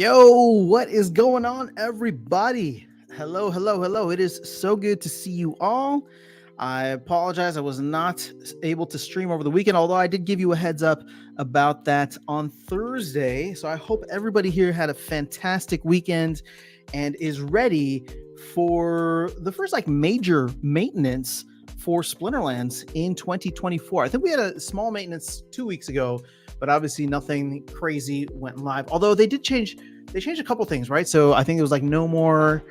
Yo, what is going on, everybody? Hello, hello, hello. It is so good to see you all. I apologize, I was not able to stream over the weekend, although I did give you a heads up about that on Thursday. So I hope everybody here had a fantastic weekend and is ready for the first major maintenance for Splinterlands in 2024. I think we had a small maintenance 2 weeks ago, but obviously nothing crazy went live. Although they changed a couple things, right? So I think it was no more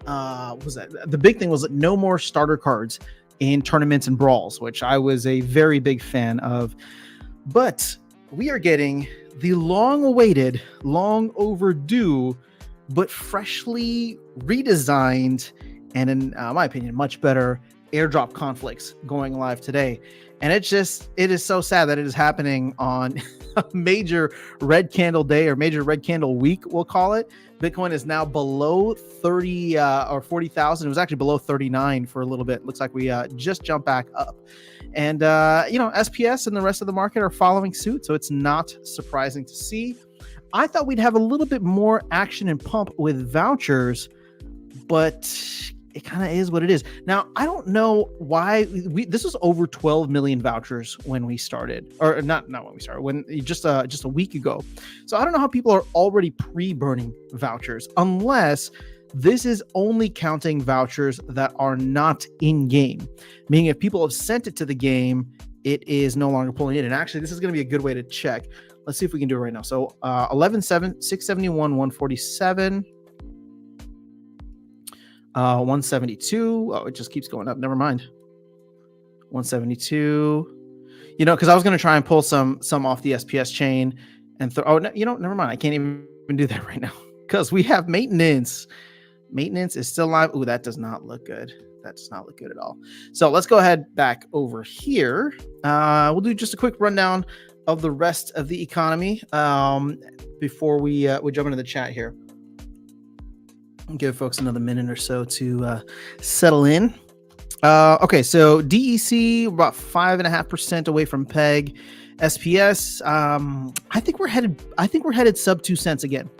was that the big thing was that no more starter cards in tournaments and brawls, which I was a very big fan of. But we are getting the long awaited, long overdue, but freshly redesigned and in my opinion much better airdrop conflicts going live today. And it is so sad that it is happening on a major red candle day or major red candle week, we'll call it. Bitcoin is now below 30 or 40,000. It was actually below 39 for a little bit. Looks like we just jumped back up. And, SPS and the rest of the market are following suit. So it's not surprising to see. I thought we'd have a little bit more action and pump with vouchers, but it kind of is what it is. Now, I don't know why this was over 12 million vouchers when we started, or not when we started, when just a week ago. So I don't know how people are already pre-burning vouchers, unless this is only counting vouchers that are not in game, meaning if people have sent it to the game, it is no longer pulling in. And actually, this is going to be a good way to check. Let's see if we can do it right now. So 11.7, 671, 147. 172. Oh, it just keeps going up. Never mind. 172. Because I was going to try and pull some off the SPS chain and throw. Never mind. I can't even do that right now because we have maintenance. Maintenance is still live. Ooh, that does not look good. That does not look good at all. So let's go ahead back over here. We'll do just a quick rundown of the rest of the economy before we jump into the chat here. Give folks another minute or so to settle in. Okay, so DEC about 5.5% away from peg. SPS, I think we're headed sub 2 cents again.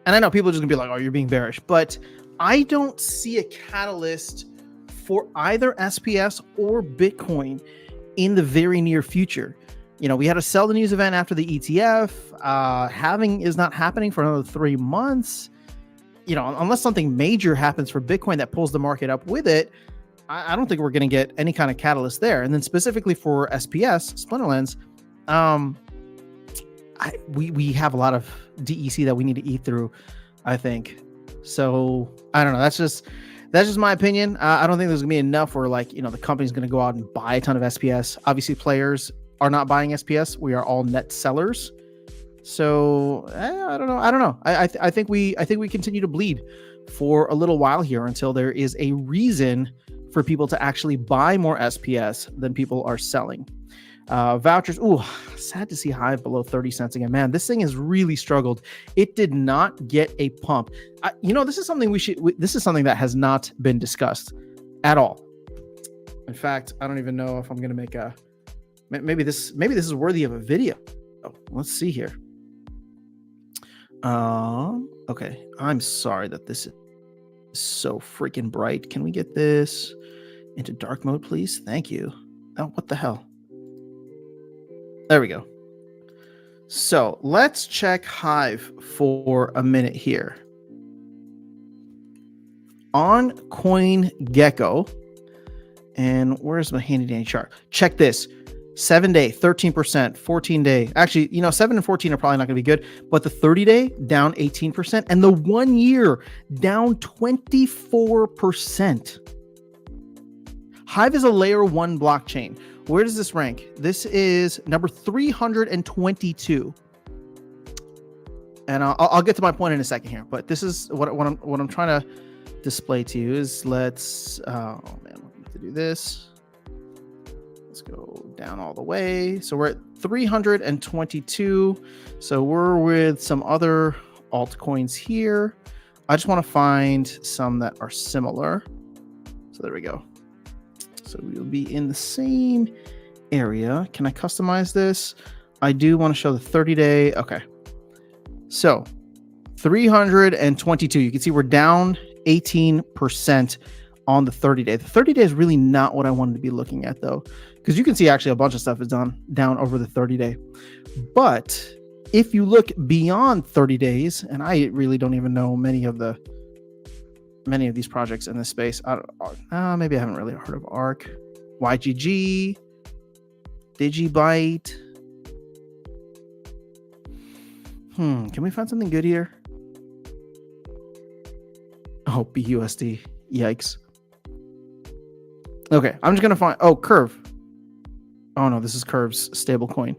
And I know people are just gonna be like, "Oh, you're being bearish," but I don't see a catalyst for either SPS or Bitcoin in the very near future. We had a sell the news event after the ETF. Halving is not happening for another 3 months. Unless something major happens for Bitcoin that pulls the market up with it, I don't think we're going to get any kind of catalyst there. And then specifically for SPS, Splinterlands, we have a lot of DEC that we need to eat through, I think. So I don't know. That's just my opinion. I don't think there's going to be enough where the company's going to go out and buy a ton of SPS. Obviously, players are not buying SPS. We are all net sellers. So I don't know. I think we continue to bleed for a little while here until there is a reason for people to actually buy more SPS than people are selling. Vouchers. Ooh, sad to see Hive below 30 cents again. Man, this thing has really struggled. It did not get a pump. This is something this is something that has not been discussed at all. In fact, I don't even know if I'm going to make maybe this is worthy of a video. Let's see here. Okay. I'm sorry that this is so freaking bright. Can we get this into dark mode, please? Thank you. Oh, what the hell? There we go. So let's check Hive for a minute here. On CoinGecko, and where's my handy dandy chart? Check this. 7-day, 13%, 14-day. Actually, 7 and 14 are probably not going to be good, but the 30-day down 18%, and the 1 year down 24%. Hive is a layer 1 blockchain. Where does this rank? This is number 322. And I'll get to my point in a second here, but this is what I'm trying to display to you is we're going to have to do this. Let's go down all the way. So we're at 322. So we're with some other altcoins here. I just want to find some that are similar. So there we go. So we will be in the same area. Can I customize this? I do want to show the 30-day. Okay. So 322. You can see we're down 18% on the 30-day. The 30-day is really not what I wanted to be looking at, though, because you can see actually a bunch of stuff is down over the 30-day. But if you look beyond 30 days, and I really don't even know many of these projects in this space. Maybe I haven't really heard of Arc, YGG, Digibyte. Can we find something good here? Oh, BUSD. Yikes. Okay, I'm just gonna find. Oh, Curve. Oh no, this is Curve's stablecoin.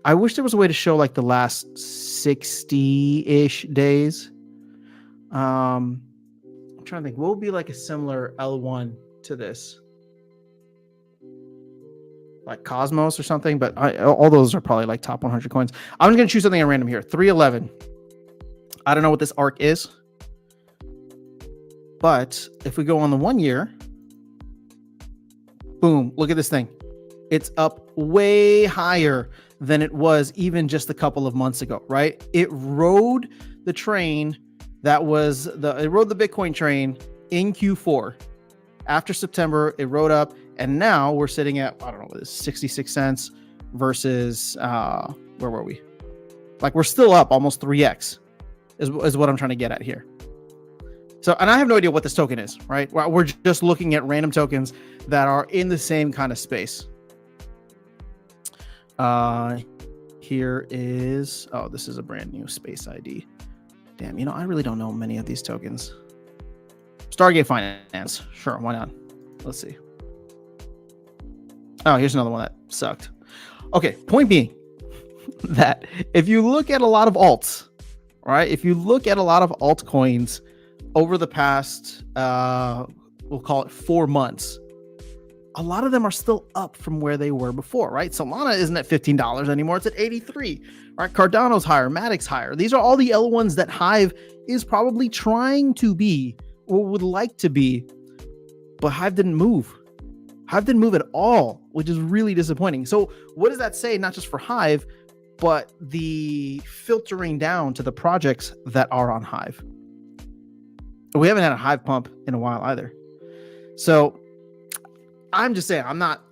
I wish there was a way to show like the last 60-ish days. I'm trying to think. What would be like a similar L1 to this? Like Cosmos or something, but all those are probably like top 100 coins. I'm just gonna choose something at random here. 311. I don't know what this ARC is, but if we go on the 1 year, boom, look at this thing. It's up way higher than it was even just a couple of months ago, right? It rode the train it rode the Bitcoin train in Q4. After September, it rode up, and now we're sitting at, I don't know, 66 cents versus, where were we? Like, we're still up almost 3x is what I'm trying to get at here. So, and I have no idea what this token is, right? We're just looking at random tokens that are in the same kind of space. Here is, this is a brand new space ID. Damn, I really don't know many of these tokens. Stargate Finance. Sure, why not? Let's see. Oh, here's another one that sucked. Okay, point being that if you look at a lot of alts, right? If you look at a lot of altcoins over the past, we'll call it 4 months, a lot of them are still up from where they were before, right? Solana isn't at $15 anymore. It's at 83, right? Cardano's higher, Matic's higher. These are all the L1s that Hive is probably trying to be or would like to be, but Hive didn't move. Hive didn't move at all, which is really disappointing. So what does that say, not just for Hive, but the filtering down to the projects that are on Hive? We haven't had a Hive pump in a while either. So I'm just saying, I'm not,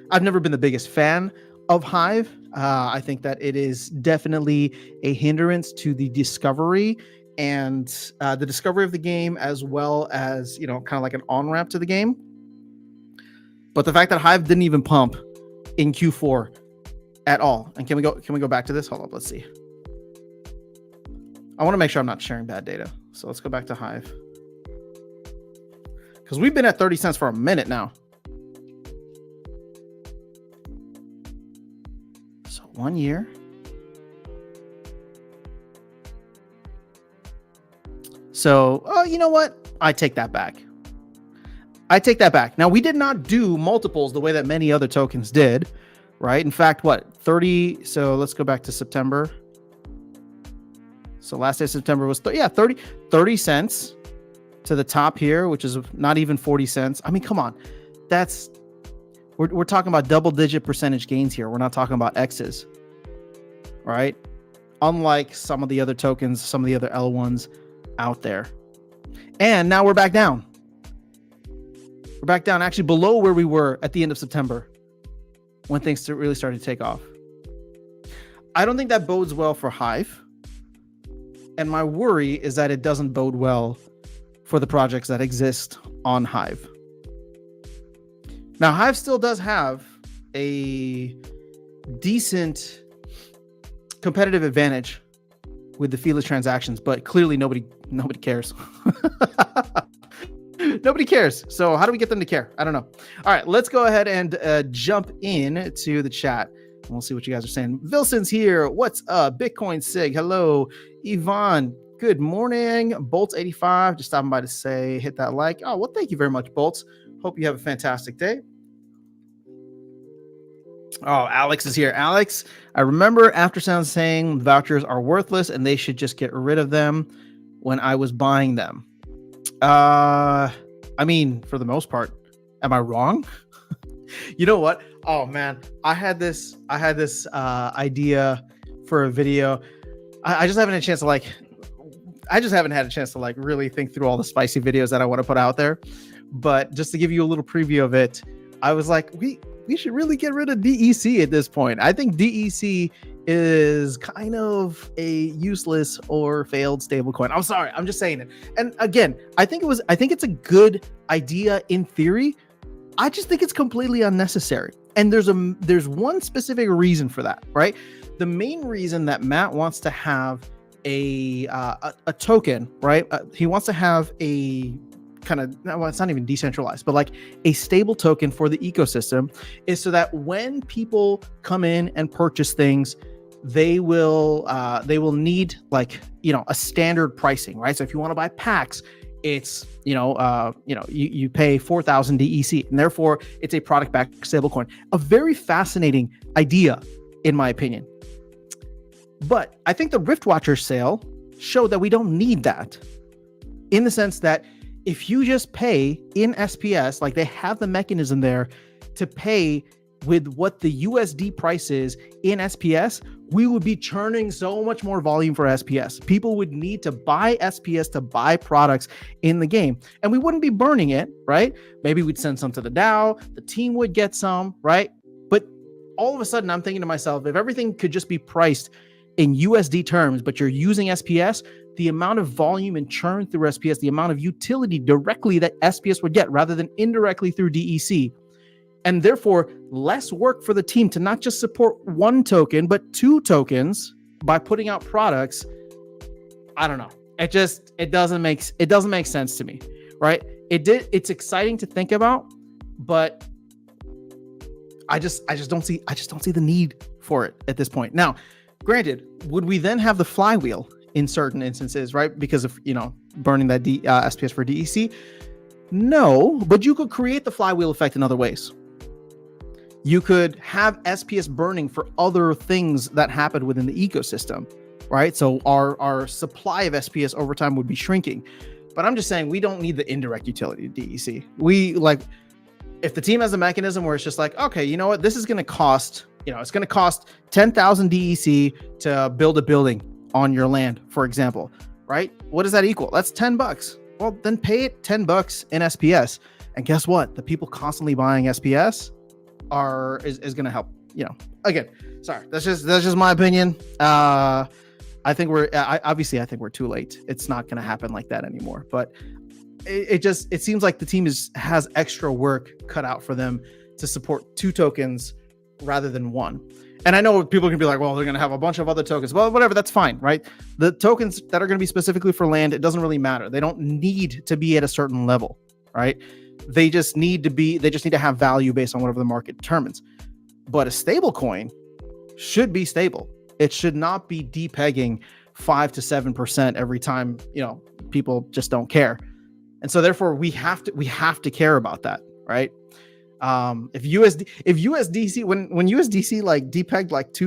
I've never been the biggest fan of Hive. I think that it is definitely a hindrance to the discovery and the discovery of the game, as well as, kind of like an on-ramp to the game. But the fact that Hive didn't even pump in Q4 at all. And can we go back to this? Hold up, let's see. I want to make sure I'm not sharing bad data. So let's go back to Hive. Because we've been at 30 cents for a minute now. So 1 year. So, you know what? I take that back. Now, we did not do multiples the way that many other tokens did, right? In fact, 30? So let's go back to September. So last day of September was 30 cents to the top here, which is not even 40 cents. I mean, come on. We're talking about double-digit percentage gains here. We're not talking about X's, right? Unlike some of the other tokens, some of the other L1s out there. And now we're back down. We're back down, actually below where we were at the end of September when things really started to take off. I don't think that bodes well for Hive. And my worry is that it doesn't bode well for the projects that exist on Hive. Now, Hive still does have a decent competitive advantage with the feeless transactions, but clearly nobody cares. Nobody cares. So how do we get them to care? I don't know. All right, let's go ahead and jump in to the chat. And we'll see what you guys are saying. Vilson's here. What's up? Bitcoin Sig. Hello. Yvonne. Good morning. Bolts85. Just stopping by to say, hit that like. Oh, well, thank you very much, Bolts. Hope you have a fantastic day. Oh, Alex is here. Alex, I remember Aftersound saying vouchers are worthless and they should just get rid of them when I was buying them. I mean, for the most part, am I wrong? You know what? Oh man, I had this idea for a video. I just haven't had a chance to really think through all the spicy videos that I want to put out there. But just to give you a little preview of it, I was like, we should really get rid of DEC at this point. I think DEC is kind of a useless or failed stablecoin. I'm sorry, I'm just saying it. And again, I think it's a good idea in theory. I just think it's completely unnecessary. And there's one specific reason for that, right? The main reason that Matt wants to have a token, right? He wants to have a kind of, well, it's not even decentralized, but like a stable token for the ecosystem, is so that when people come in and purchase things, they will need like, a standard pricing, right? So if you want to buy packs, it's you pay 4,000 DEC, and therefore it's a product-backed stablecoin. A very fascinating idea, in my opinion. But I think the Riftwatcher sale showed that we don't need that, in the sense that if you just pay in SPS, like they have the mechanism there to pay with what the USD price is in SPS, we would be churning so much more volume for SPS. People would need to buy SPS to buy products in the game, and we wouldn't be burning it, right? Maybe we'd send some to the DAO, the team would get some, right? But all of a sudden I'm thinking to myself, if everything could just be priced in USD terms, but you're using SPS, the amount of volume and churn through SPS, the amount of utility directly that SPS would get rather than indirectly through DEC, and therefore less work for the team to not just support one token, but two tokens by putting out products. I don't know. It doesn't make sense to me, right? It's exciting to think about, but I just don't see the need for it at this point. Now, granted, would we then have the flywheel in certain instances, right? Because of, burning that SPS for DEC? No, but you could create the flywheel effect in other ways. You could have SPS burning for other things that happen within the ecosystem, right? So our supply of SPS over time would be shrinking. But I'm just saying, we don't need the indirect utility of DEC. If the team has a mechanism where it's just like, okay, you know what, this is going to cost, it's going to cost 10,000 DEC to build a building on your land, for example, right? What does that equal? That's $10. Well, then pay it $10 in SPS. And guess what? The people constantly buying SPS is going to help. Again, sorry, that's just my opinion. I think we're too late. It's not going to happen like that anymore. But it seems like the team has extra work cut out for them to support two tokens rather than one. And I know people can be like, well, they're going to have a bunch of other tokens. Well, whatever, that's fine, right? The tokens that are going to be specifically for land, it doesn't really matter. They don't need to be at a certain level, right? They just need to have value based on whatever the market determines. But a stable coin should be stable. It should not be depegging 5 to 7% every time, people just don't care. And so therefore we have to care about that, right? If USDC, when USDC like depegged like 2%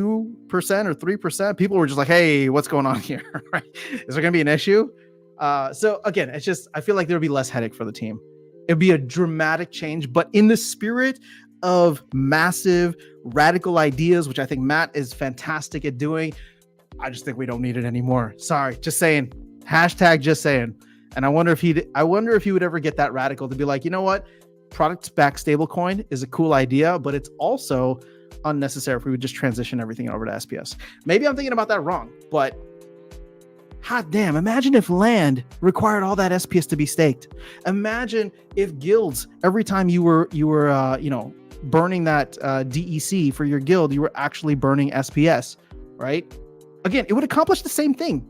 or 3%, people were just like, hey, what's going on here? Right? Is there going to be an issue? So again, I feel like there'll be less headache for the team. It'd be a dramatic change, but in the spirit of massive radical ideas, which I think Matt is fantastic at doing, I just think we don't need it anymore. Sorry, just saying. Hashtag just saying. And I wonder if he would ever get that radical to be like, you know what? Product-backed stablecoin is a cool idea, but it's also unnecessary if we would just transition everything over to SPS. Maybe I'm thinking about that wrong, but hot damn, imagine if land required all that SPS to be staked. Imagine if guilds, every time you were burning that DEC for your guild, you were actually burning SPS, right? Again, it would accomplish the same thing.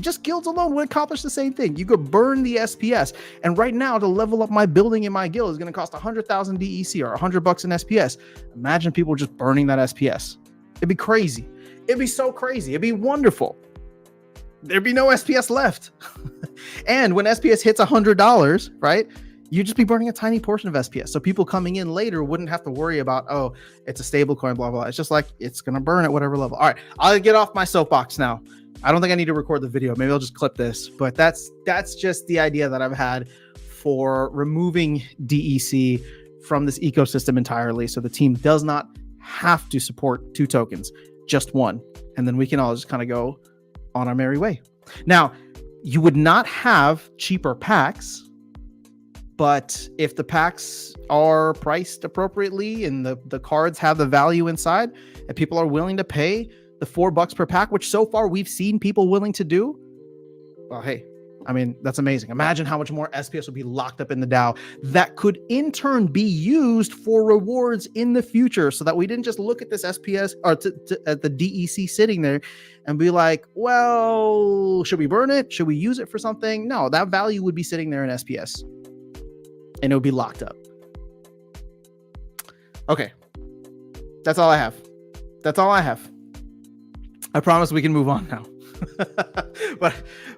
Just guilds alone would accomplish the same thing. You could burn the SPS. And right now, to level up my building in my guild is going to cost 100,000 DEC or $100 in SPS. Imagine people just burning that SPS. It'd be crazy. It'd be so crazy. It'd be wonderful. There'd be no SPS left. And when SPS hits $100, right, you'd just be burning a tiny portion of SPS. So people coming in later wouldn't have to worry about, oh, it's a stable coin, blah, blah. It's just like, it's going to burn at whatever level. All right, I'll get off my soapbox now. I don't think I need to record the video. Maybe I'll just clip this, but that's just the idea that I've had for removing DEC from this ecosystem entirely. So the team does not have to support two tokens, just one. And then we can all just kind of go on our merry way. Now, you would not have cheaper packs, but if the packs are priced appropriately and the cards have the value inside and people are willing to pay the $4 per pack, which so far we've seen people willing to do, well, hey, I mean, that's amazing. Imagine how much more SPS would be locked up in the DAO that could in turn be used for rewards in the future, so that we didn't just look at this SPS or at the DEC sitting there and be like, well, should we burn it? Should we use it for something? No, that value would be sitting there in SPS and it would be locked up. Okay. That's all I have. That's all I have. I promise we can move on now. But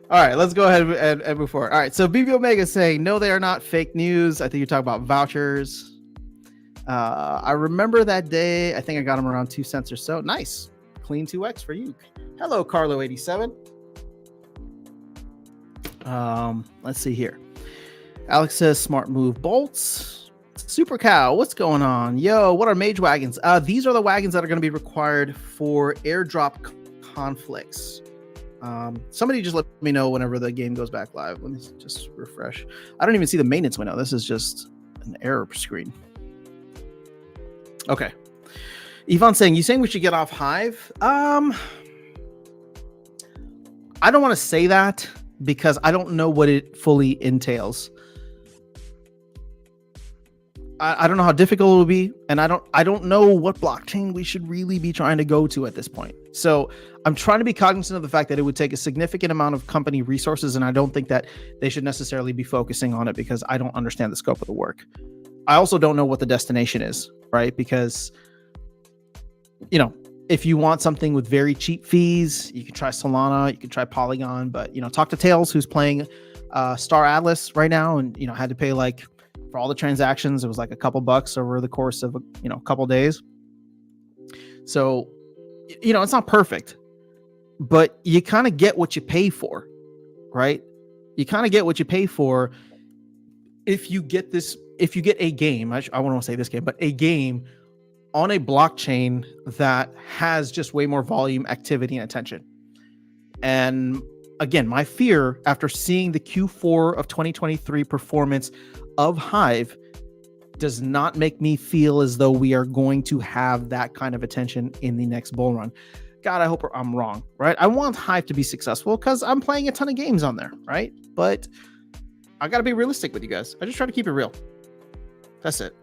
all right, let's go ahead and move forward. All right, so BB Omega is saying, no, they are not fake news. I think you're talking about vouchers. I remember that day. I think I got them around 2 cents or so. Nice. Clean 2x for you. Hello, Carlo87. Let's see here. Alex says, smart move bolts. Super Cow, what's going on? Yo, what are Mage Wagons? These are the wagons that are going to be required for airdrop conflicts. Somebody just let me know whenever the game goes back live. Let me just refresh. I don't even see the maintenance window. This is just an error screen. Okay. Yvonne saying, you saying we should get off Hive? I don't want to say that because I don't know what it fully entails. I don't know how difficult it will be, and I don't know what blockchain we should really be trying to go to at this point. So I'm trying to be cognizant of the fact that it would take a significant amount of company resources, and I don't think that they should necessarily be focusing on it because I don't understand the scope of the work. I also don't know what the destination is, right? Because, you know, if you want something with very cheap fees, you can try Solana, you can try Polygon, but, you know, talk to Tails, who's playing Star Atlas right now, and, you know, had to pay like, for all the transactions, it was like a couple bucks over the course of a couple days. So, you know, it's not perfect, but you kind of get what you pay for, right? You kind of get what you pay for if you get a game. I want to say this game, but a game on a blockchain that has just way more volume, activity, and attention. And again, my fear after seeing the Q4 of 2023 performance of Hive does not make me feel as though we are going to have that kind of attention in the next bull run. God, I hope I'm wrong, right? I want Hive to be successful because I'm playing a ton of games on there, right? But I got to be realistic with you guys. I just try to keep it real. That's it.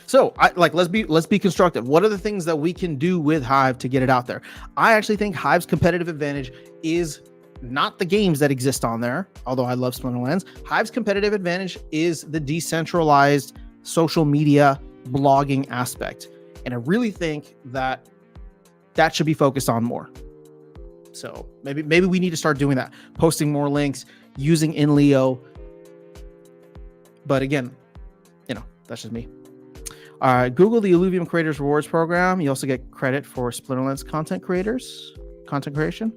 So let's be constructive. What are the things that we can do with Hive to get it out there? I actually think Hive's competitive advantage is not the games that exist on there, although I love Splinterlands. Hive's competitive advantage is the decentralized social media blogging aspect. And I really think that should be focused on more. So maybe we need to start doing that, posting more links, using InLeo. But again, you know, that's just me. All right, Google the Illuvium Creators Rewards Program. You also get credit for Splinterlands content creation.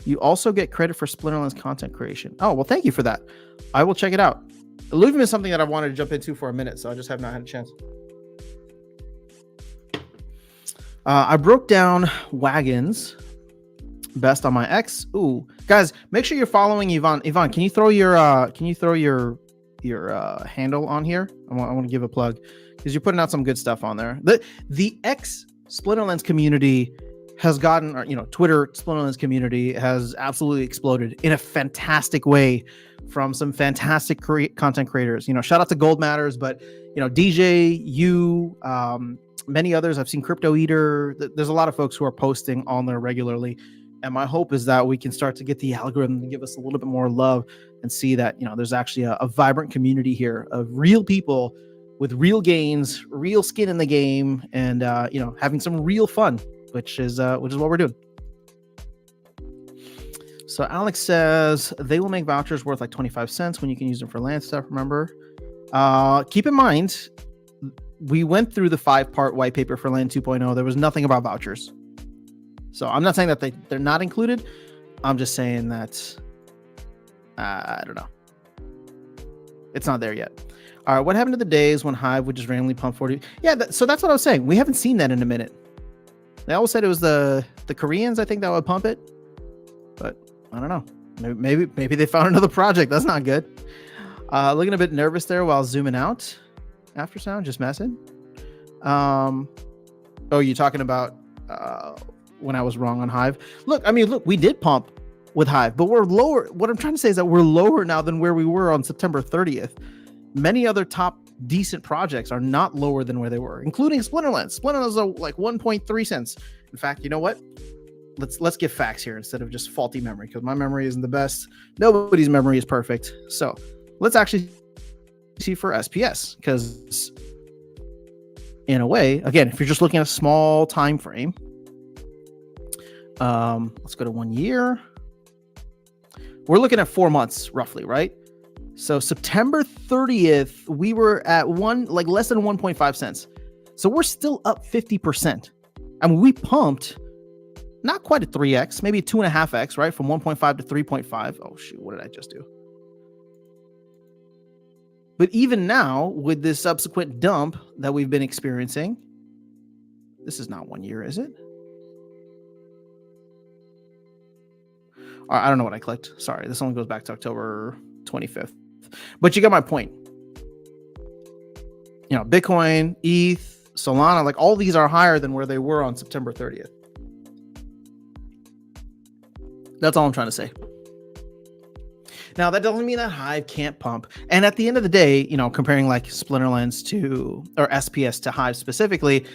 You also get credit for Splinterlands content creation. Oh, well, thank you for that. I will check it out. Illuvium is something that I wanted to jump into for a minute, so I just have not had a chance. I broke down Wagons best on my X. Ooh, guys, make sure you're following Yvonne. Yvonne, can you throw your handle on here? I want to give a plug because you're putting out some good stuff on there. The X Splinterlands community has gotten, or, you know, Twitter Splinterlands community has absolutely exploded in a fantastic way from some fantastic content creators. You know, shout out to Gold Matters, but, you know, DJ, you, many others. I've seen Crypto Eater. There's a lot of folks who are posting on there regularly. And my hope is that we can start to get the algorithm to give us a little bit more love and see that, you know, there's actually a vibrant community here of real people with real gains, real skin in the game, and, you know, having some real fun, which is what we're doing. So Alex says they will make vouchers worth like 25 cents when you can use them for land stuff. Remember, keep in mind, we went through the 5-part white paper for Land 2.0. There was nothing about vouchers. So I'm not saying that they're not included. I'm just saying that, I don't know. It's not there yet. All right, what happened to the days when Hive would just randomly pump 40? Yeah, so that's what I was saying. We haven't seen that in a minute. They always said it was the Koreans, I think, that would pump it. but I don't know. Maybe they found another project. That's not good. Looking a bit nervous there while zooming out. After sound, just messing. Oh, you're talking about when I was wrong on Hive. Look, we did pump with Hive, but we're lower. What I'm trying to say is that we're lower now than where we were on September 30th. Many other top decent projects are not lower than where they were, including Splinterlands. Splinterlands are like 1.3 cents. In fact, you know what? Let's get facts here instead of just faulty memory, because my memory isn't the best. Nobody's memory is perfect. So let's actually see for SPS, because in a way, again, if you're just looking at a small time frame, let's go to 1 year. We're looking at 4 months roughly, right? So September 30th, we were at less than 1.5 cents. So we're still up 50%. I mean, we pumped not quite a 3x, maybe a 2.5x, right? From 1.5 to 3.5. Oh shoot, what did I just do? But even now, with this subsequent dump that we've been experiencing, this is not 1 year, is it? I don't know what I clicked. Sorry, this only goes back to October 25th. But you got my point. You know, Bitcoin, ETH, Solana, like all these are higher than where they were on September 30th. That's all I'm trying to say. Now, that doesn't mean that Hive can't pump. And at the end of the day, you know, comparing like Splinterlands or SPS to Hive specifically,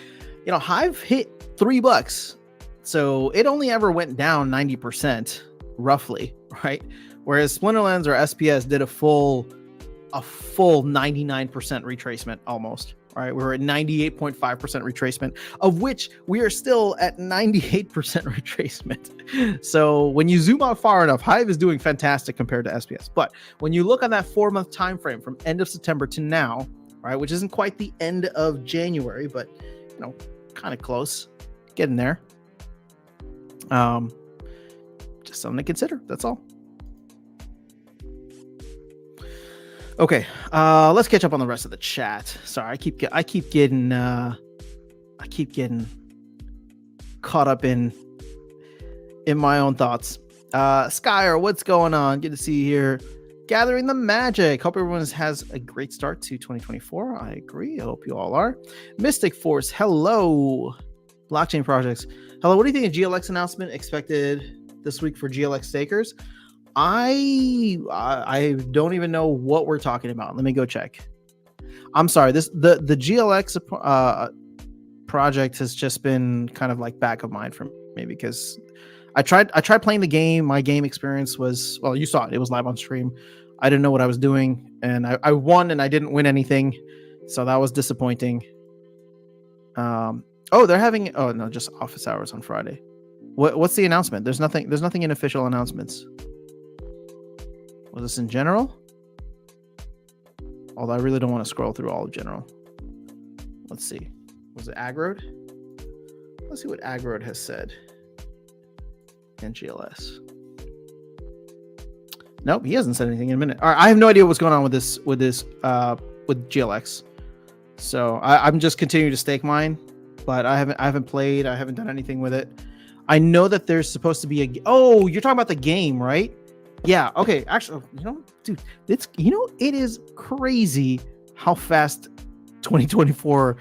you know, Hive hit $3. So it only ever went down 90% roughly, right? Whereas Splinterlands or SPS did a full 99% retracement almost. All right, we're at 98.5% retracement, of which we are still at 98% retracement. So when you zoom out far enough, Hive is doing fantastic compared to SPS. But when you look on that 4-month time frame from end of September to now, right, which isn't quite the end of January, but you know, kind of close, getting there. Just something to consider. That's all. Okay, let's catch up on the rest of the chat. Sorry, I keep getting caught up in my own thoughts. Skyer, what's going on? Good to see you here. Gathering the magic. Hope everyone has a great start to 2024. I agree. I hope you all are. Mystic Force, hello. Blockchain projects, hello. What do you think of GLX announcement expected this week for GLX stakers? I don't even know what we're talking about. Let me go check. I'm sorry. The GLX project has just been kind of like back of mind for me, because I tried playing the game. My game experience was, well, you saw it. It was live on stream. I didn't know what I was doing, and I won, and I didn't win anything, so that was disappointing. They're having just office hours on Friday. What's the announcement? There's nothing in official announcements. Was this in general? Although I really don't want to scroll through all of general. Let's see. Was it aggroed? Let's see what aggroed has said in GLS. Nope, he hasn't said anything in a minute. All right, I have no idea what's going on with GLX. So I'm just continuing to stake mine, but I haven't played. I haven't done anything with it. I know that there's supposed to be you're talking about the game, right? Yeah. Okay. Actually, dude, it is crazy how fast 2024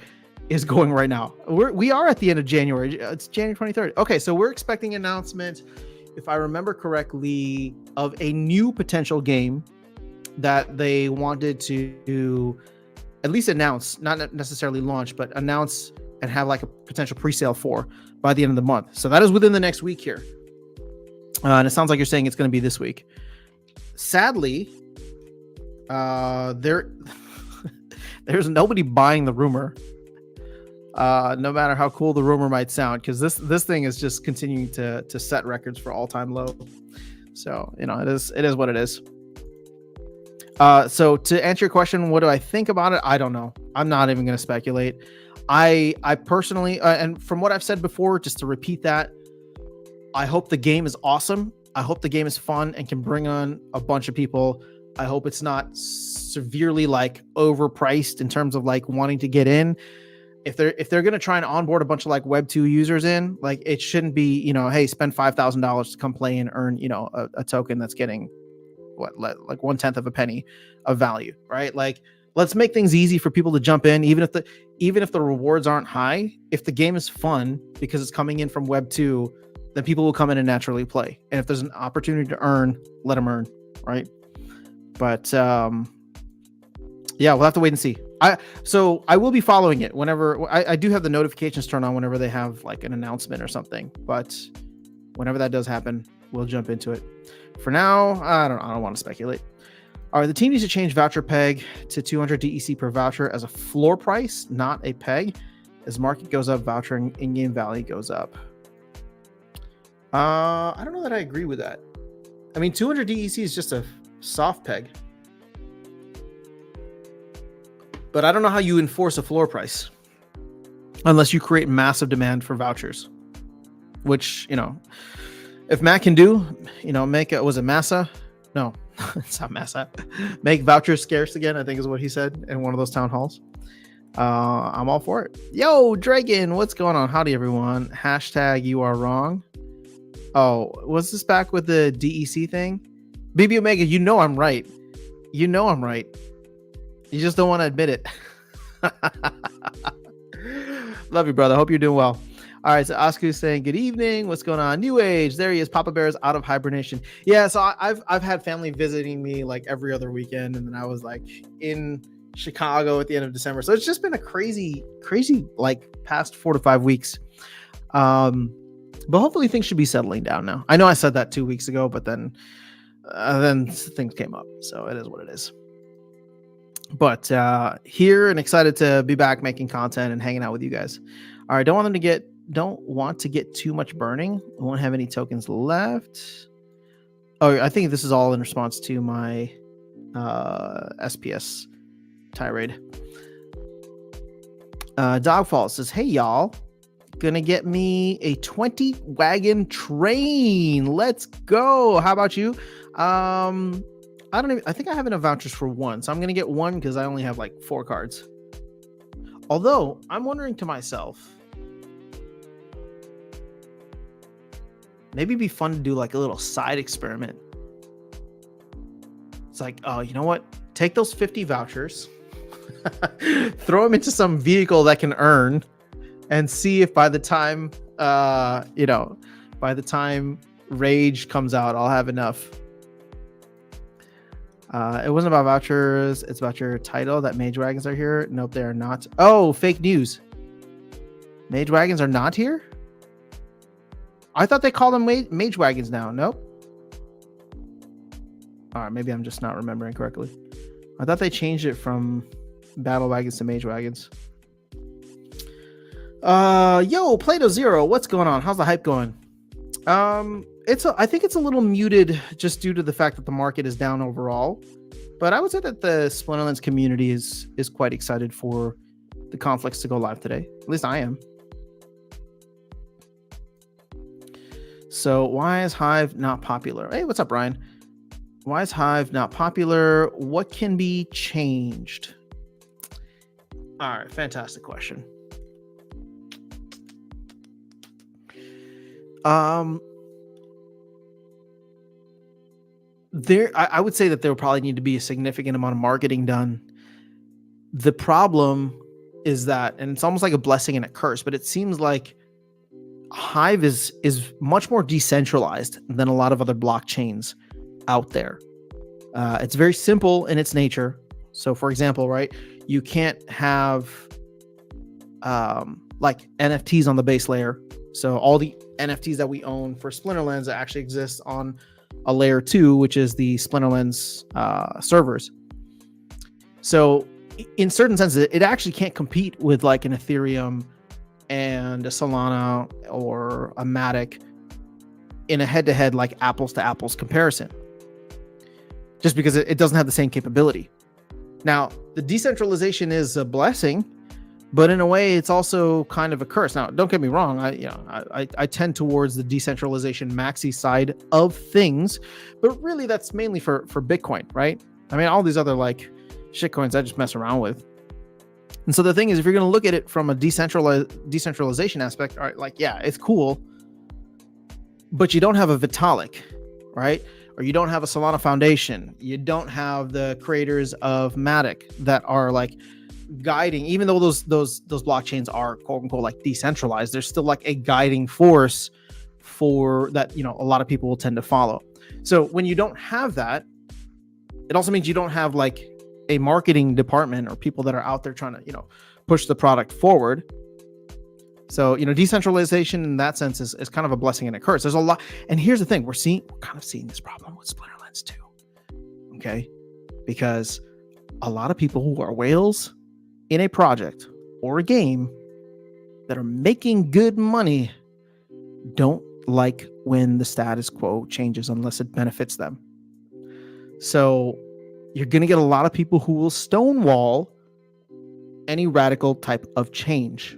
is going right now. We are at the end of January. It's January 23rd. Okay. So we're expecting an announcement, if I remember correctly, of a new potential game that they wanted to at least announce, not necessarily launch, but announce and have like a potential pre-sale for by the end of the month. So that is within the next week here. And it sounds like you're saying it's going to be this week. Sadly, there's nobody buying the rumor, no matter how cool the rumor might sound, because this thing is just continuing to set records for all-time low. So it is what it is. So to answer your question, what do I think about it? I don't know. I'm not even going to speculate. I personally, and from what I've said before, just to repeat that, I hope the game is awesome. I hope the game is fun and can bring on a bunch of people. I hope it's not severely like overpriced in terms of like wanting to get in. if they're going to try and onboard a bunch of like Web 2 users in, like it shouldn't be, hey, spend $5,000 to come play and earn, a token that's getting like 1/10 of a penny of value, right? Like, let's make things easy for people to jump in, even if the rewards aren't high. If the game is fun because it's coming in from Web 2, then people will come in and naturally play. And if there's an opportunity to earn, let them earn, right? But yeah, we'll have to wait and see. So I will be following it whenever I do have the notifications turned on whenever they have like an announcement or something. But whenever that does happen, we'll jump into it. For now, I don't want to speculate. All right, the team needs to change voucher peg to 200 DEC per voucher as a floor price, not a peg. As market goes up, voucher and in-game value goes up. I don't know that I agree with that. I mean, 200 DEC is just a soft peg. But I don't know how you enforce a floor price unless you create massive demand for vouchers, which, if Matt can do, make it, was it Massa? No, it's not Massa. Make vouchers scarce again, I think is what he said in one of those town halls. I'm all for it. Yo, Dragon, what's going on? Howdy, everyone. Hashtag you are wrong. Oh, was this back with the DEC thing? BB Omega, I'm right. I'm right. You just don't want to admit it. Love you, brother. Hope you're doing well. All right, so Oscar's saying, good evening. What's going on? New Age. There he is. Papa Bear's out of hibernation. Yeah, so I've had family visiting me like every other weekend, and then I was like in Chicago at the end of December. So it's just been a crazy like past 4 to 5 weeks. But hopefully things should be settling down now. I know I said that 2 weeks ago, but then things came up. So it is what it is. But here and excited to be back making content and hanging out with you guys. All right, don't want to get too much burning. I won't have any tokens left. Oh, I think this is all in response to my SPS tirade. Dogfall says, hey y'all, gonna get me a 20 wagon train. Let's go. How about you? I think I have enough vouchers for one, so I'm gonna get one because I only have like 4 cards. Although I'm wondering to myself, maybe it'd be fun to do like a little side experiment. It's like, oh, you know what? Take those 50 vouchers, throw them into some vehicle that can earn, and see if by the time Rage comes out, I'll have enough. It wasn't about vouchers. It's about your title that Mage Wagons are here. Nope, they are not. Oh, fake news. Mage Wagons are not here? I thought they called them Mage Wagons now. Nope. All right, maybe I'm just not remembering correctly. I thought they changed it from Battle Wagons to Mage Wagons. Yo, Plato Zero, what's going on? How's the hype going? I think it's a little muted just due to the fact that the market is down overall. But I would say that the Splinterlands community is quite excited for the conflicts to go live today. At least I am. So why is Hive not popular? Hey, what's up, Brian? Why is Hive not popular? What can be changed? All right, fantastic question. I would say that there will probably need to be a significant amount of marketing done. The problem is that, and it's almost like a blessing and a curse, but it seems like Hive is much more decentralized than a lot of other blockchains out there. It's very simple in its nature. So for example, right, you can't have like NFTs on the base layer. So all the NFTs that we own for Splinterlands that actually exist on a layer 2, which is the Splinterlands servers. So in certain senses, it actually can't compete with like an Ethereum and a Solana or a Matic in a head-to-head like apples to apples comparison, just because it doesn't have the same capability. Now, the decentralization is a blessing, but in a way it's also kind of a curse. Now, don't get me wrong, I tend towards the decentralization maxi side of things, but really that's mainly for Bitcoin, right? I mean, all these other like shitcoins I just mess around with. And so the thing is, if you're going to look at it from a decentralization aspect, all right, like, yeah, it's cool, but you don't have a Vitalik, right? Or you don't have a Solana Foundation. You don't have the creators of Matic that are like guiding, even though those blockchains are quote unquote like decentralized, there's still like a guiding force for that, a lot of people will tend to follow. So when you don't have that, it also means you don't have like a marketing department or people that are out there trying to, push the product forward. So, decentralization in that sense is kind of a blessing and a curse. There's a lot. And here's the thing, we're kind of seeing this problem with Splinterlands too. Okay. Because a lot of people who are whales in a project or a game that are making good money don't like when the status quo changes unless it benefits them. So you're going to get a lot of people who will stonewall any radical type of change.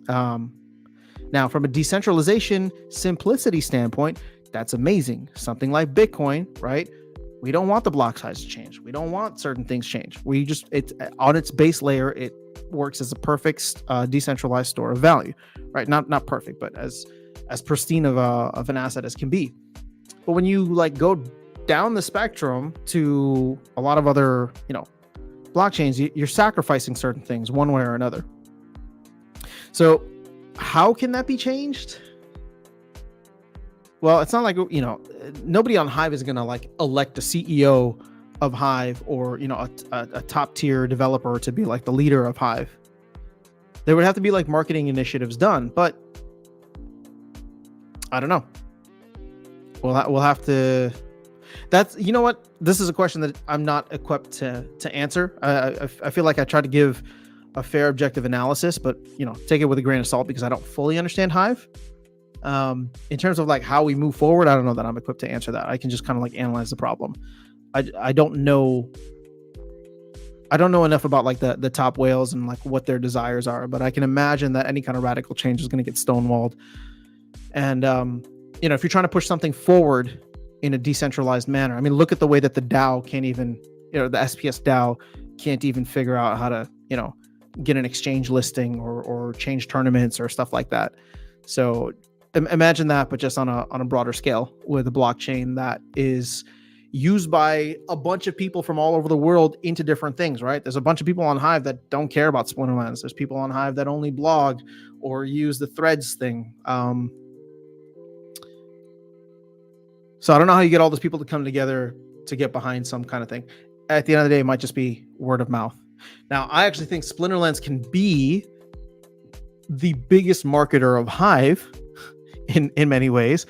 Now, from a decentralization simplicity standpoint, that's amazing. Something like Bitcoin, right? We don't want the block size to change. We don't want certain things change. It's on its base layer, it works as a perfect decentralized store of value, right? Not perfect, but as pristine of an asset as can be. But when you like go down the spectrum to a lot of other, blockchains, you're sacrificing certain things one way or another. So how can that be changed? Well, it's not like, nobody on Hive is going to like elect a CEO of Hive or, a top tier developer to be like the leader of Hive. There would have to be like marketing initiatives done, but I don't know. We'll have to, that's, you know what? This is a question that I'm not equipped to answer. I feel like I tried to give a fair objective analysis, but take it with a grain of salt because I don't fully understand Hive. In terms of like how we move forward, I don't know that I'm equipped to answer that. I can just kind of like analyze the problem. I don't know enough about like the top whales and like what their desires are, but I can imagine that any kind of radical change is going to get stonewalled. And if you're trying to push something forward in a decentralized manner, I mean, look at the way that the DAO can't even, the SPS DAO can't even figure out how to, get an exchange listing or change tournaments or stuff like that. So imagine that, but just on a broader scale with a blockchain that is used by a bunch of people from all over the world into different things, right? There's a bunch of people on Hive that don't care about Splinterlands. There's people on Hive that only blog or use the threads thing. So I don't know how you get all those people to come together to get behind some kind of thing. At the end of the day, it might just be word of mouth. Now, I actually think Splinterlands can be the biggest marketer of Hive in many ways,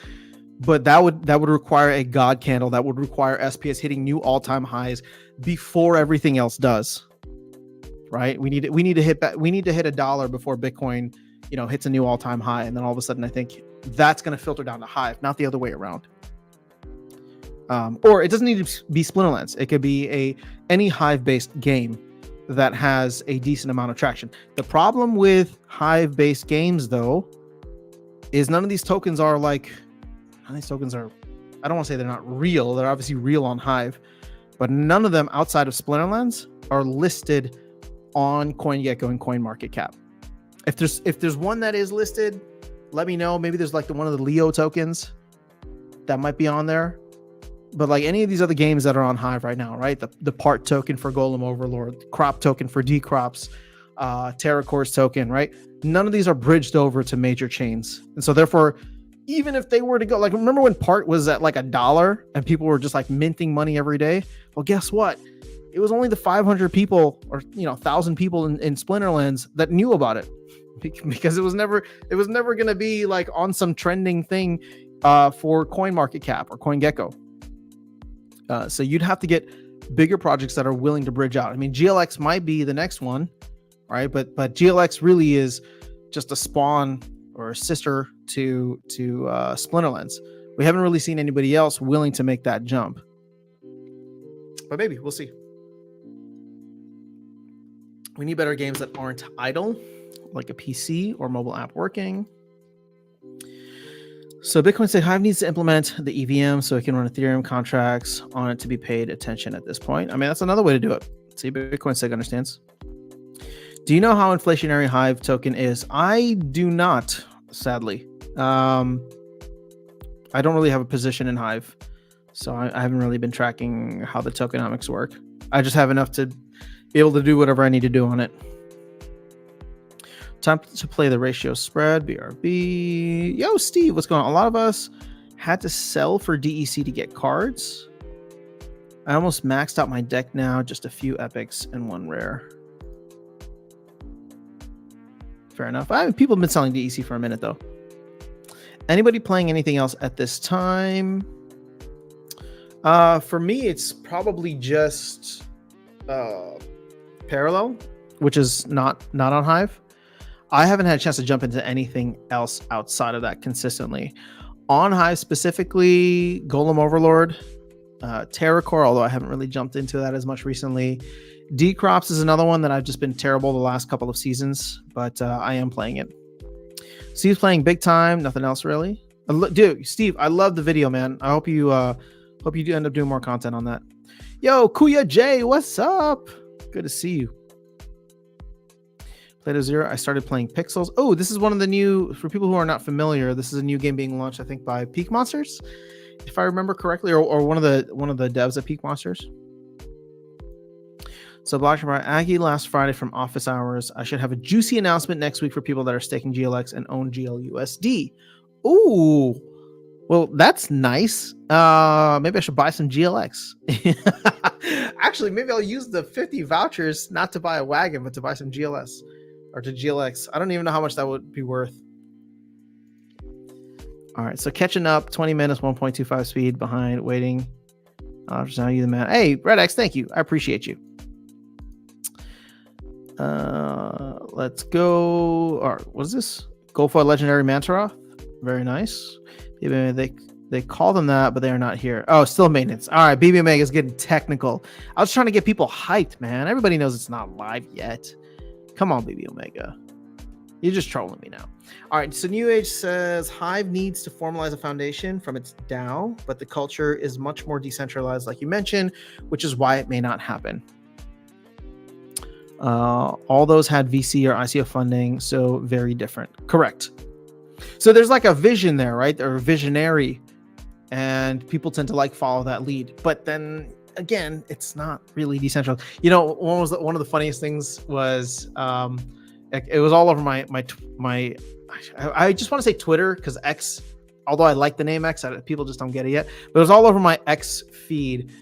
but that would require a god candle. That would require SPS hitting new all-time highs before everything else does. Right? We need to hit $1 before Bitcoin, hits a new all-time high, and then all of a sudden, I think that's going to filter down to Hive, not the other way around. Or it doesn't need to be Splinterlands. It could be any Hive-based game that has a decent amount of traction. The problem with Hive-based games, though, is none of these tokens are, I don't want to say they're not real. They're obviously real on Hive, but none of them outside of Splinterlands are listed on CoinGecko and CoinMarketCap. If there's one that is listed, let me know. Maybe there's like one of the Leo tokens that might be on there. But like any of these other games that are on Hive right now, right? The part token for Golem Overlord, crop token for decrops, Terracore's token, right? None of these are bridged over to major chains. And so therefore, even if they were to go, like, remember when part was at like $1 and people were just like minting money every day? Well, guess what? It was only the 500 people or 1,000 people in Splinterlands that knew about it, because it was never going to be like on some trending thing for CoinMarketCap or CoinGecko. So you'd have to get bigger projects that are willing to bridge out. I mean, GLX might be the next one, right? But GLX really is just a spawn or a sister to Splinterlands. We haven't really seen anybody else willing to make that jump. But maybe we'll see. We need better games that aren't idle, like a PC or mobile app working. So Bitcoin said Hive needs to implement the EVM so it can run Ethereum contracts on it to be paid attention at this point. I mean, that's another way to do it. See, Bitcoin SEG understands. Do you know how inflationary Hive token is? I do not, sadly. I don't really have a position in Hive, so I haven't really been tracking how the tokenomics work. I just have enough to be able to do whatever I need to do on it. Time to play the ratio spread, BRB. Yo, Steve, what's going on? A lot of us had to sell for DEC to get cards. I almost maxed out my deck now, just a few epics and one rare. Fair enough. People have been selling DEC for a minute, though. Anybody playing anything else at this time? For me, it's probably just Parallel, which is not on Hive. I haven't had a chance to jump into anything else outside of that consistently. On Hive specifically, Golem Overlord, Terracore, although I haven't really jumped into that as much recently. Decrops is another one that I've just been terrible the last couple of seasons, but I am playing it. Steve's playing big time, nothing else really. Dude, Steve, I love the video, man. I hope you do end up doing more content on that. Yo, Kuya J, what's up? Good to see you. Play-Doh Zero. I started playing Pixels. Oh, this is one of the new, for people who are not familiar, this is a new game being launched, I think, by Peak Monsters, if I remember correctly, or one of the devs at Peak Monsters. So Blockchain by Aggie last Friday from office hours. I should have a juicy announcement next week for people that are staking GLX and own GLUSD. Ooh, well, that's nice. Maybe I should buy some GLX. Actually, maybe I'll use the 50 vouchers not to buy a wagon, but to buy some GLS or to GLX. I don't even know how much that would be worth. All right, so catching up, 20 minutes, 1.25 speed behind, waiting. Now you the man. Hey, Red X, thank you. I appreciate you. Let's go. All right, what is this? Go for a legendary Mantaroth. Very nice. They call them that, but they are not here. Oh, still maintenance. All right, BB Omega is getting technical. I was trying to get people hyped, man. Everybody knows it's not live yet. Come on, BB Omega. You're just trolling me now. All right, so New Age says Hive needs to formalize a foundation from its DAO, but the culture is much more decentralized, like you mentioned, which is why it may not happen. All those had VC or ICO funding, so very different. Correct. So there's like a vision there, right? Or a visionary, and people tend to like follow that lead. But then again, it's not really decentralized. You know, one of the funniest things was it was all over my I just want to say Twitter, because X, although I like the name X, people just don't get it yet. But it was all over my X feed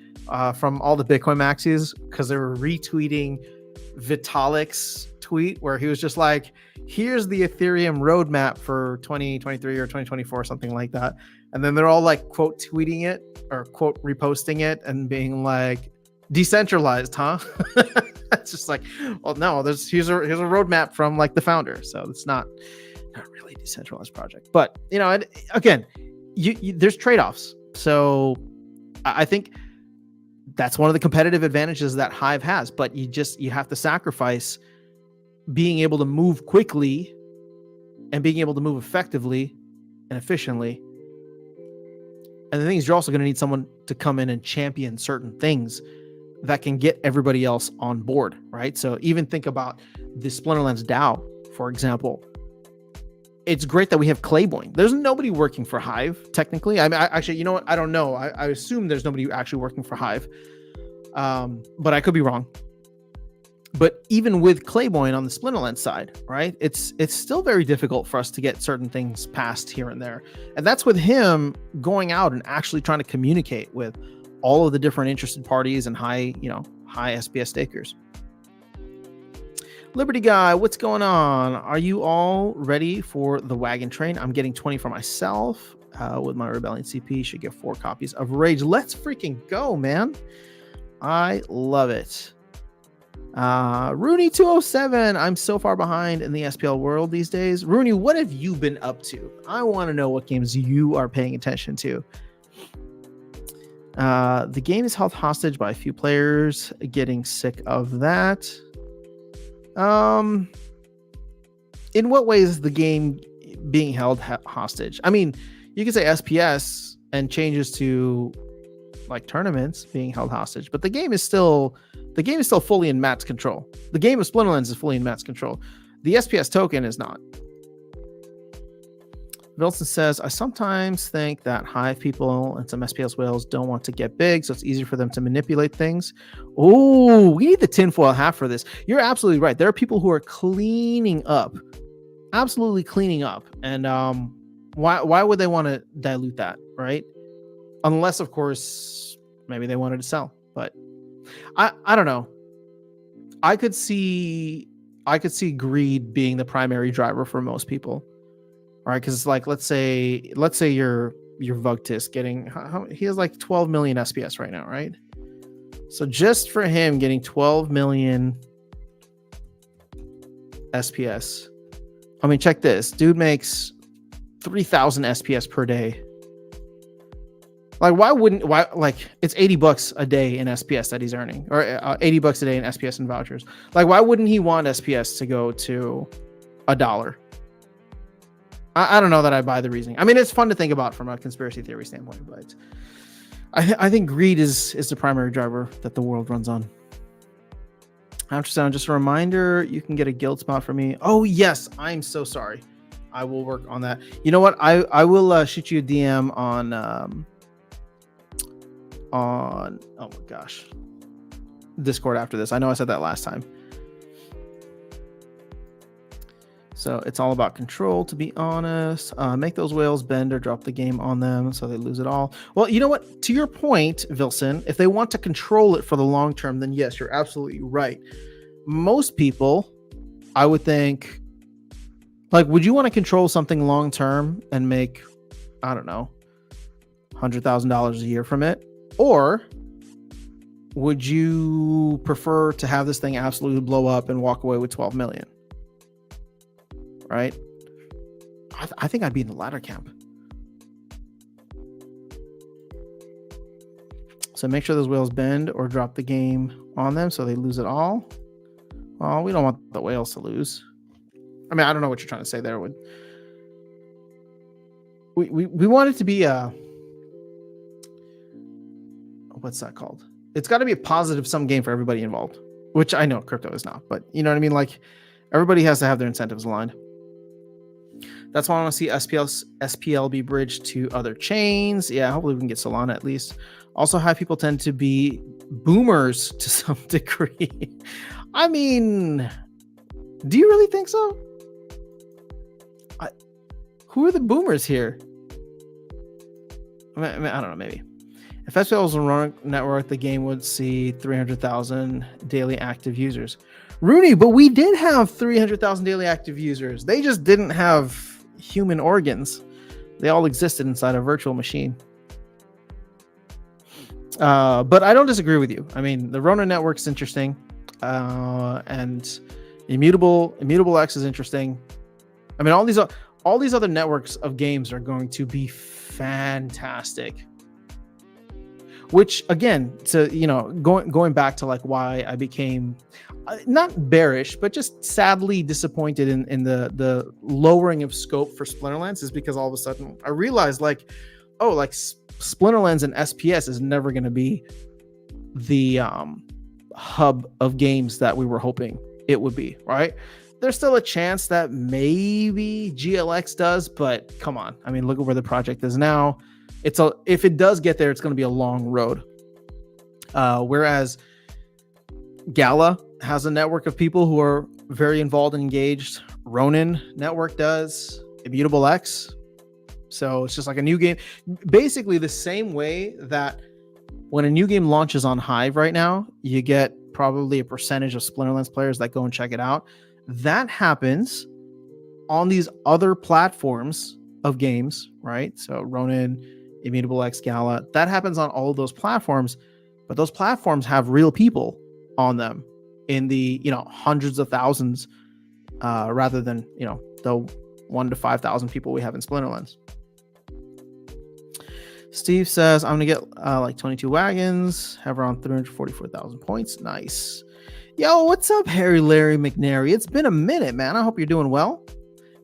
from all the Bitcoin maxis, because they were retweeting Vitalik's tweet where he was just like, here's the Ethereum roadmap for 2023 or 2024 or something like that, and then they're all like quote tweeting it or quote reposting it and being like, decentralized, huh? It's just like, well, no, here's a roadmap from like the founder, so it's not really a decentralized project. But you know, again, there's trade-offs. So I think that's one of the competitive advantages that Hive has, but you have to sacrifice being able to move quickly and being able to move effectively and efficiently. And the thing is, you're also going to need someone to come in and champion certain things that can get everybody else on board, right? So even think about the Splinterlands DAO, for example. It's great that we have Clayboy. There's nobody working for Hive, technically. I mean, actually, you know what? I don't know. I assume there's nobody actually working for Hive, but I could be wrong. But even with Clayboy on the Splinterlands side, right? It's still very difficult for us to get certain things passed here and there. And that's with him going out and actually trying to communicate with all of the different interested parties and high SPS stakers. Liberty Guy, what's going on? Are you all ready for the wagon train? I'm getting 20 for myself. With my Rebellion CP, should get 4 copies of Rage. Let's freaking go, man. I love it. Rooney 207. I'm so far behind in the SPL world these days. Rooney, what have you been up to? I want to know what games you are paying attention to. The game is held hostage by a few players. Getting sick of that. In what ways is the game being held hostage? I mean, you could say SPS and changes to like tournaments being held hostage, but the game is still fully in Matt's control. The game of Splinterlands is fully in Matt's control. The SPS token is not. Wilson says, I sometimes think that Hive people and some SPS whales don't want to get big, so it's easier for them to manipulate things. Oh, we need the tinfoil hat for this. You're absolutely right. There are people who are cleaning up, absolutely cleaning up. And why would they want to dilute that, right? Unless, of course, maybe they wanted to sell. But I don't know. I could see greed being the primary driver for most people. All right, because like let's say you're Vugtis getting he has like 12 million SPS right now, right? So just for him getting 12 million SPS, I mean, check this. Dude makes 3,000 SPS per day. Like, why it's $80 a day in SPS that he's earning, or $80 a day in SPS and vouchers. Like, why wouldn't he want SPS to go to $1? I don't know that I buy the reasoning. I mean, it's fun to think about from a conspiracy theory standpoint, but I think greed is the primary driver that the world runs on. After sound, just a reminder, you can get a guild spot for me. Oh yes, I'm so sorry. I will work on that. You know what? I will shoot you a DM on oh my gosh, Discord after this. I know I said that last time. So it's all about control, to be honest. Make those whales bend or drop the game on them so they lose it all. Well, you know what? To your point, Vilson, if they want to control it for the long term, then yes, you're absolutely right. Most people, I would think, like, would you want to control something long term and make, I don't know, $100,000 a year from it? Or would you prefer to have this thing absolutely blow up and walk away with 12 million? Right? I think I'd be in the latter camp. So make sure those whales bend or drop the game on them so they lose it all. Well, we don't want the whales to lose. I mean, I don't know what you're trying to say there. We want it to be a, what's that called? It's got to be a positive sum game for everybody involved, which I know crypto is not, but you know what I mean? Like, everybody has to have their incentives aligned. That's why I want to see SPL be bridged to other chains. Yeah, hopefully we can get Solana at least. Also, Hive people tend to be boomers to some degree. I mean, do you really think so? Who are the boomers here? I mean, I don't know, maybe. If SPL was a run network, the game would see 300,000 daily active users. Rooney, but we did have 300,000 daily active users. They just didn't have human organs. They all existed inside a virtual machine. But I don't disagree with you. I mean, the Rona network's interesting. And Immutable X is interesting. I mean, all these other networks of games are going to be fantastic. Which, again, going back to like why I became not bearish, but just sadly disappointed in the lowering of scope for Splinterlands, is because all of a sudden I realized Splinterlands and SPS is never going to be the hub of games that we were hoping it would be, right? There's still a chance that maybe GLX does, but come on. I mean, look at where the project is now. If it does get there, it's going to be a long road. Whereas Gala has a network of people who are very involved and engaged. Ronin network does. Immutable X. So it's just like a new game. Basically the same way that when a new game launches on Hive right now, you get probably a percentage of Splinterlands players that go and check it out. That happens on these other platforms of games, right? So Ronin, Immutable X, Gala, that happens on all of those platforms, but those platforms have real people on them in the hundreds of thousands, rather than the 1,000 to 5,000 people we have in Splinterlands. Steve says, I'm gonna get like 22 wagons, have around 344,000 points. Nice. Yo, what's up, Harry Larry McNary? It's been a minute, man. I hope you're doing well.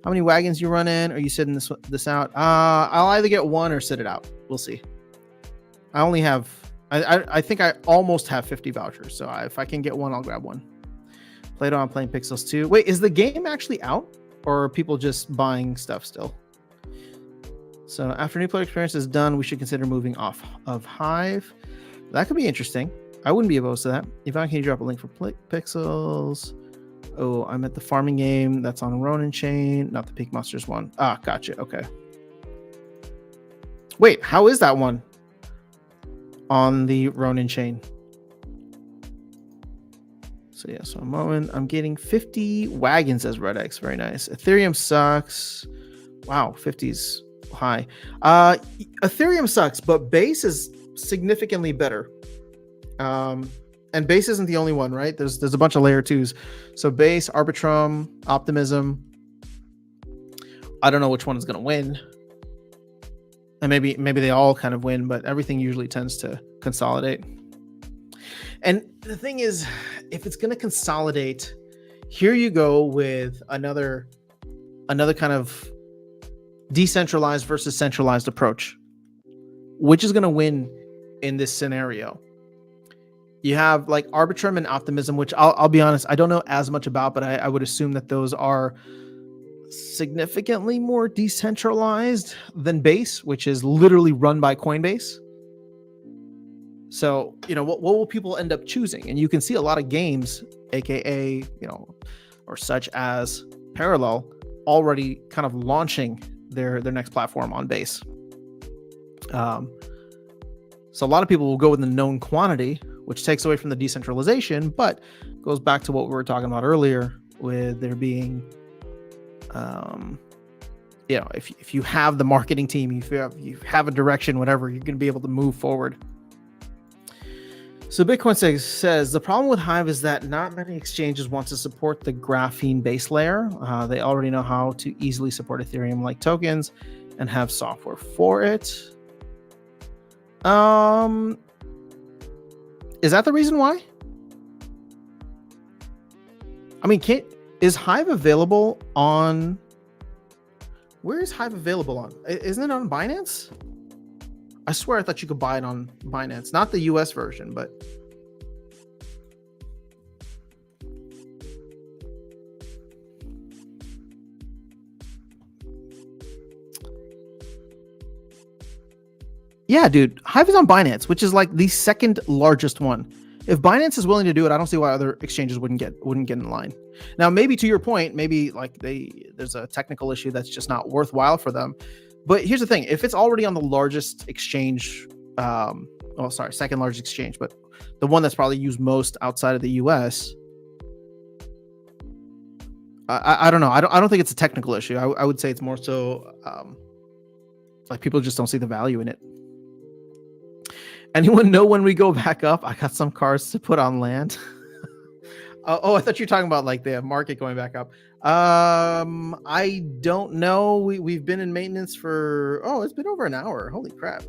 How many wagons you run in? Are you sitting this out? I'll either get one or sit it out. We'll see. I only have I think I almost have 50 vouchers. So if I can get one, I'll grab one. Played on Playing Pixels 2. Wait, is the game actually out? Or are people just buying stuff still? So after new player experience is done, we should consider moving off of Hive. That could be interesting. I wouldn't be opposed to that. Yvonne, can you drop a link for Pixels? Oh, I'm at the farming game. That's on Ronin Chain, not the Peak Monsters one. Ah, gotcha. Okay. Wait, how is that one on the Ronin Chain? So yeah, so a moment. I'm getting 50 Wagons as Red X. Very nice. Ethereum sucks. Wow, 50's high. Ethereum sucks, but base is significantly better. And base isn't the only one, right? There's a bunch of layer 2s. So base, Arbitrum, Optimism. I don't know which one is going to win. And maybe they all kind of win, but everything usually tends to consolidate. And the thing is, if it's going to consolidate, here you go with another kind of decentralized versus centralized approach. Which is going to win in this scenario? You have like Arbitrum and Optimism, which I'll be honest, I don't know as much about, but I would assume that those are significantly more decentralized than Base, which is literally run by Coinbase. So, what will people end up choosing? And you can see a lot of games, aka, or such as Parallel, already kind of launching their next platform on Base. So a lot of people will go with the known quantity, which takes away from the decentralization, but goes back to what we were talking about earlier with there being, if you have the marketing team, if you have a direction, whatever, you're going to be able to move forward. So Bitcoin says the problem with Hive is that not many exchanges want to support the graphene base layer. They already know how to easily support Ethereum-like tokens and have software for it. Is that the reason why? I mean, is Hive available on? Where is Hive available on? Isn't it on Binance? I swear I thought you could buy it on Binance, not the US version, but yeah, dude, Hive is on Binance, which is like the second largest one. If Binance is willing to do it, I don't see why other exchanges wouldn't get in line. Now, maybe to your point, maybe like there's a technical issue that's just not worthwhile for them. But here's the thing: if it's already on the largest exchange, second largest exchange, but the one that's probably used most outside of the US, I don't know. I don't think it's a technical issue. I would say it's more so like people just don't see the value in it. Anyone know when we go back up? I got some cars to put on land. I thought you were talking about like the market going back up. I don't know. We've been in maintenance for, it's been over an hour. Holy crap.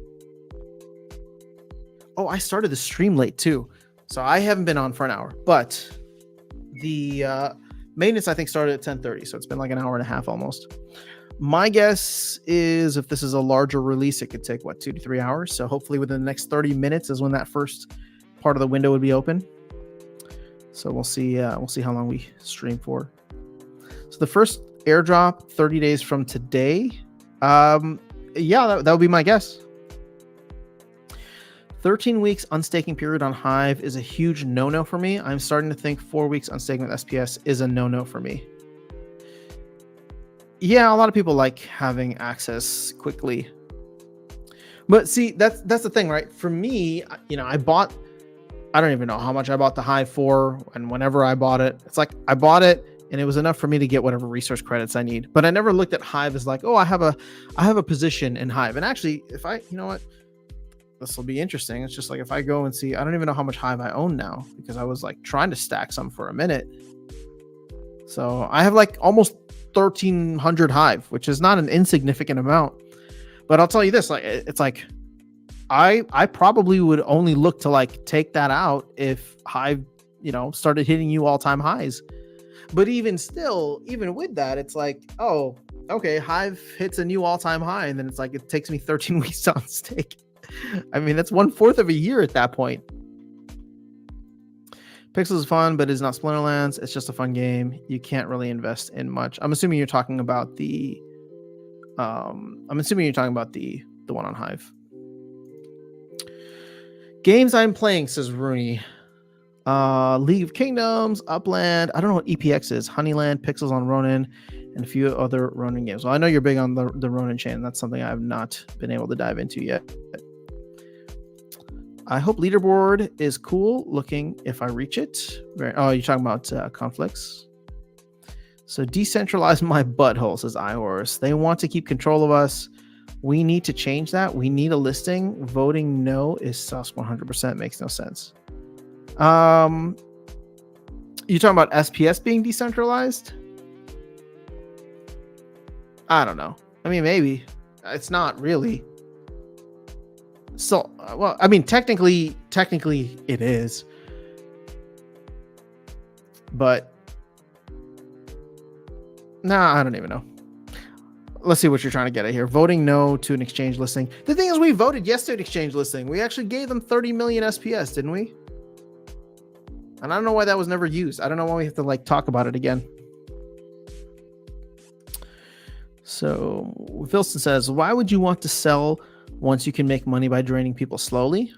Oh, I started the stream late too. So I haven't been on for an hour, but the maintenance I think started at 10:30. So it's been like an hour and a half almost. My guess is if this is a larger release, it could take 2 to 3 hours. So hopefully within the next 30 minutes is when that first part of the window would be open. So we'll see how long we stream for. So the first airdrop 30 days from today. That would be my guess. 13 weeks unstaking period on Hive is a huge no-no for me. I'm starting to think 4 weeks unstaking with SPS is a no-no for me. Yeah, a lot of people like having access quickly. But see, that's the thing, right? For me, I don't even know how much I bought the Hive for, and whenever I bought it, it's like I bought it and it was enough for me to get whatever resource credits I need. But I never looked at Hive as like, I have a position in Hive. And actually, if this will be interesting. It's just like if I go and see, I don't even know how much Hive I own now because I was like trying to stack some for a minute. So I have like almost 1,300 Hive, which is not an insignificant amount. But I'll tell you this, like it's like I probably would only look to like take that out if Hive, started hitting new all-time highs. But even with that, it's like, okay, Hive hits a new all-time high, and then it's like it takes me 13 weeks to unstake. I mean, that's 1/4 of a year at that point. Pixels is fun, but it's not Splinterlands. It's just a fun game. You can't really invest in much. I'm assuming you're talking about the one on Hive. Games I'm playing, says Rooney. League of Kingdoms, Upland. I don't know what EPX is. Honeyland, Pixels on Ronin, and a few other Ronin games. Well, I know you're big on the Ronin chain. That's something I have not been able to dive into yet. I hope leaderboard is cool looking if I reach it. Oh, you're talking about conflicts. So decentralize my butthole, says iHorse. They want to keep control of us. We need to change that. We need a listing. Voting no is sus 100%. Makes no sense. You talking about SPS being decentralized? I don't know. I mean, maybe. It's not really. So, well, I mean, technically it is. But nah, I don't even know. Let's see what you're trying to get at here. Voting no to an exchange listing. The thing is, we voted yes to an exchange listing. We actually gave them 30 million SPS, didn't we? And I don't know why that was never used. I don't know why we have to like talk about it again. So Wilson says, why would you want to sell once you can make money by draining people slowly?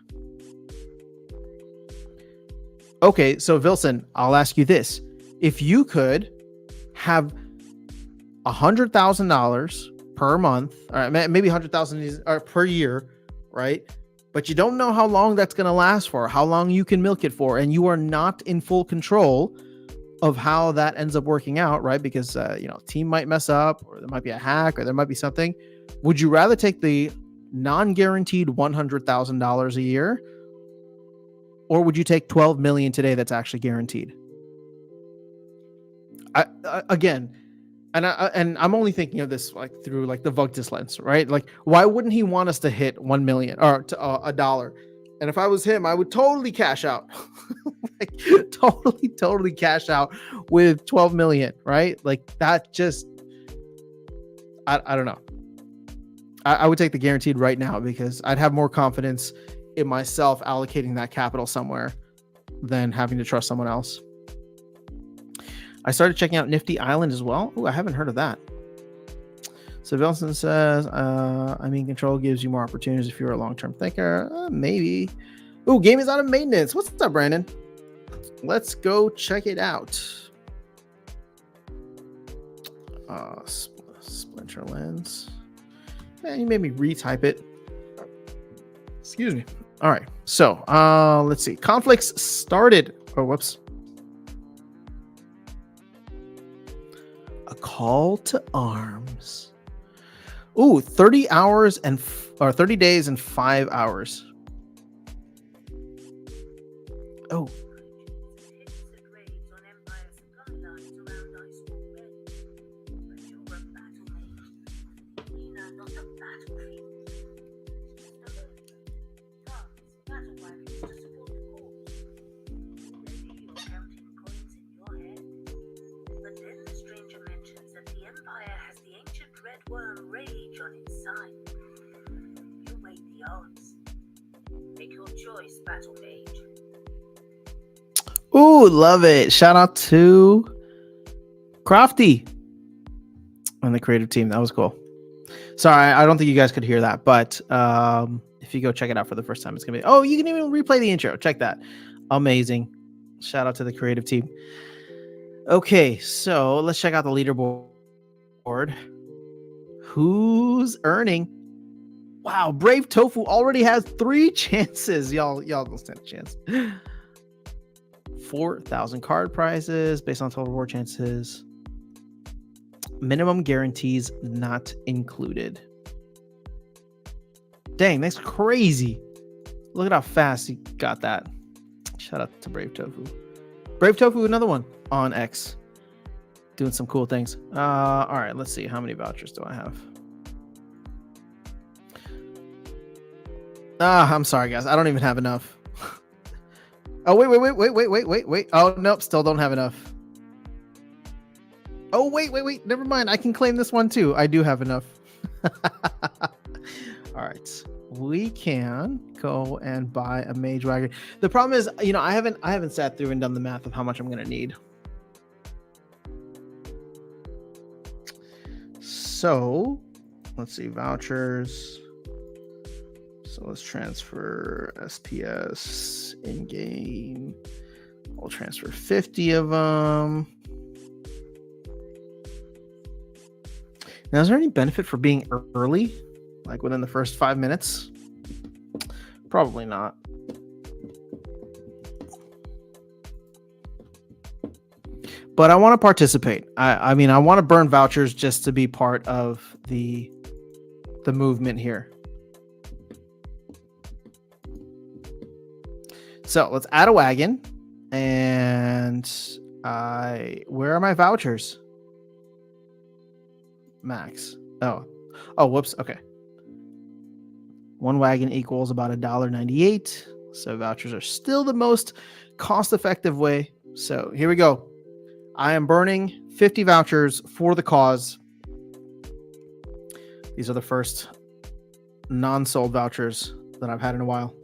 Okay, so Wilson, I'll ask you this. If you could have $100,000 per month, or maybe $100,000 per year, right? But you don't know how long that's going to last for, how long you can milk it for, and you are not in full control of how that ends up working out, right? Because team might mess up, or there might be a hack, or there might be something. Would you rather take the non-guaranteed $100,000 a year, or would you take 12 million today that's actually guaranteed? I'm only thinking of this like through like the Wagons lens, right? Like, why wouldn't he want us to hit 1 million or to $1? And if I was him, I would totally cash out, like totally cash out with 12 million, right? Like that just, I don't know. I would take the guaranteed right now because I'd have more confidence in myself allocating that capital somewhere than having to trust someone else. I started checking out Nifty Island as well. Oh, I haven't heard of that. So Wilson says, control gives you more opportunities if you're a long-term thinker. Maybe. Oh, game is out of maintenance. What's up, Brandon? Let's go check it out. Splinterlands. Man, you made me retype it. Excuse me. All right. So let's see. Conflicts started. Oh, whoops. A call to arms. Ooh, 30 days and 5 hours. Oh. Rage on its side. You weigh the odds. Make your choice, Battle Mage. Ooh, love it. Shout out to Crofty on the creative team. That was cool. Sorry, I don't think you guys could hear that, but if you go check it out for the first time, it's gonna be. Oh, you can even replay the intro. Check that. Amazing. Shout out to the creative team. Okay, so let's check out the leaderboard. Who's earning? Wow, Brave Tofu already has 3 chances. Y'all don't stand a chance. 4,000 card prizes based on total reward chances. Minimum guarantees not included. Dang, that's crazy. Look at how fast he got that. Shout out to Brave Tofu. Brave Tofu, another one on X. Doing some cool things. All right, let's see. How many vouchers do I have? I'm sorry, guys. I don't even have enough. Oh, wait. Oh, nope. Still don't have enough. Oh, wait. Never mind. I can claim this one too. I do have enough. All right. we can go and buy a Mage wagon. The problem is, I haven't sat through and done the math of how much I'm going to need. So let's see, vouchers. So let's transfer SPS in game. We'll transfer 50 of them. Now, is there any benefit for being early? Like within the first 5 minutes? Probably not. But I want to participate. I mean, I want to burn vouchers just to be part of the movement here. So let's add a wagon. And where are my vouchers? Max. Oh, whoops. Okay. One wagon equals about $1.98. So vouchers are still the most cost-effective way. So here we go. I am burning 50 vouchers for the cause. These are the first non-sold vouchers that I've had in a while.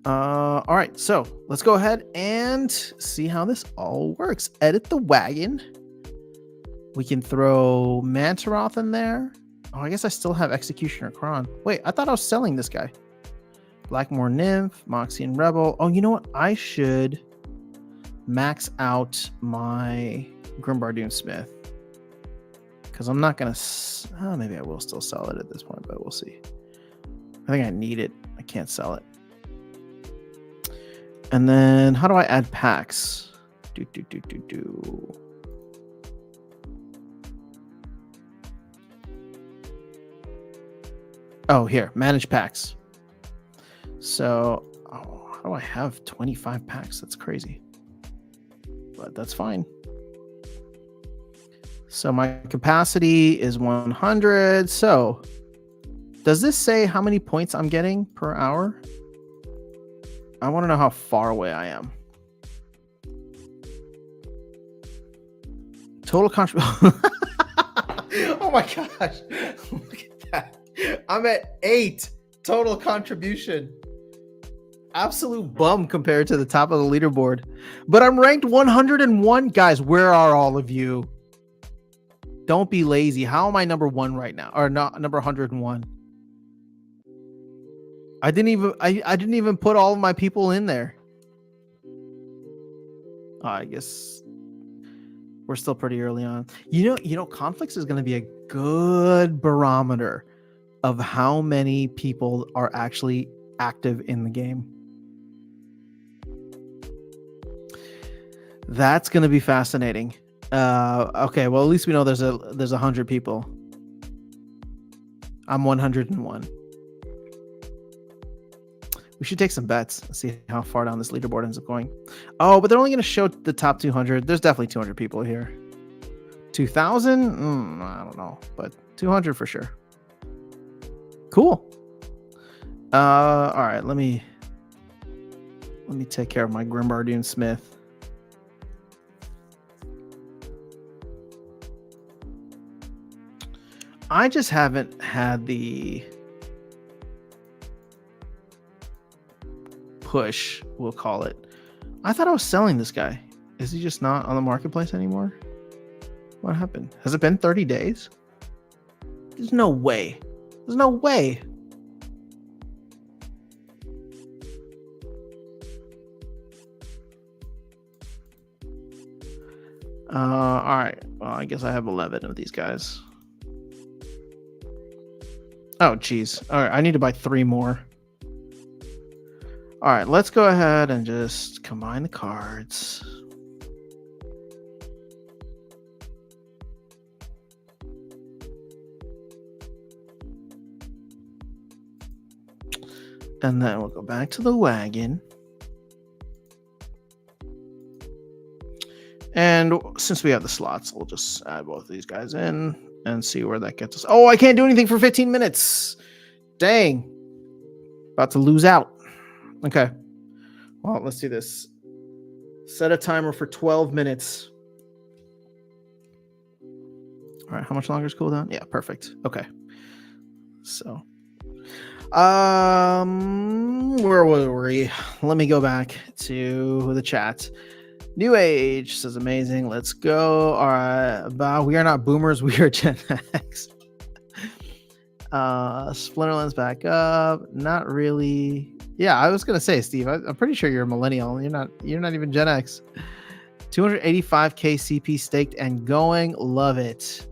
All right, so let's go ahead and see how this all works. Edit the wagon. We can throw Mantaroth in there. Oh, I guess I still have Executioner Kron. Wait, I thought I was selling this guy. Blackmore Nymph, Moxian Rebel. Oh, you know what? I should max out my Grimbardoon Smith. Because I'm not going to... maybe I will still sell it at this point, but we'll see. I think I need it. I can't sell it. And then how do I add packs? Oh, here, manage packs. So, how do I have 25 packs? That's crazy. But that's fine. So my capacity is 100. So does this say how many points I'm getting per hour? I want to know how far away I am. Total contribution. Oh my gosh. Look at that. I'm at 8 total contribution. Absolute bum compared to the top of the leaderboard. But I'm ranked 101. Guys, where are all of you? Don't be lazy. How am I number 1 right now? Or not number 101? I didn't even put all of my people in there. I guess we're still pretty early on. You know, conflicts is going to be a good barometer of how many people are actually active in the game. That's going to be fascinating. Okay, well, at least we know there's 100 people. I'm 101. We should take some bets and see how far down this leaderboard ends up going. Oh, but they're only going to show the top 200. There's definitely 200 people here. 2,000? I don't know, but 200 for sure. Cool. All right, let me take care of my Grimbardoon Smith. I just haven't had the push, we'll call it. I thought I was selling this guy. Is he just not on the marketplace anymore? What happened? Has it been 30 days? There's no way. There's no way. All right. Well, I guess I have 11 of these guys. Oh, geez. All right. I need to buy 3 more. All right. Let's go ahead and just combine the cards. And then we'll go back to the wagon. And since we have the slots, we'll just add both of these guys in and see where that gets us. Oh, I can't do anything for 15 minutes. Dang. About to lose out. Okay. Well, let's do this. Set a timer for 12 minutes. All right. How much longer is cooldown? Yeah, perfect. Okay. So, where were we? Let me go back to the chat. New Age says amazing. Let's go. All right, we are not boomers. We are Gen X. Splinterlands back up. Not really. Yeah, I was gonna say, Steve. I'm pretty sure you're a millennial. You're not even Gen X. 285k CP staked and going. Love it.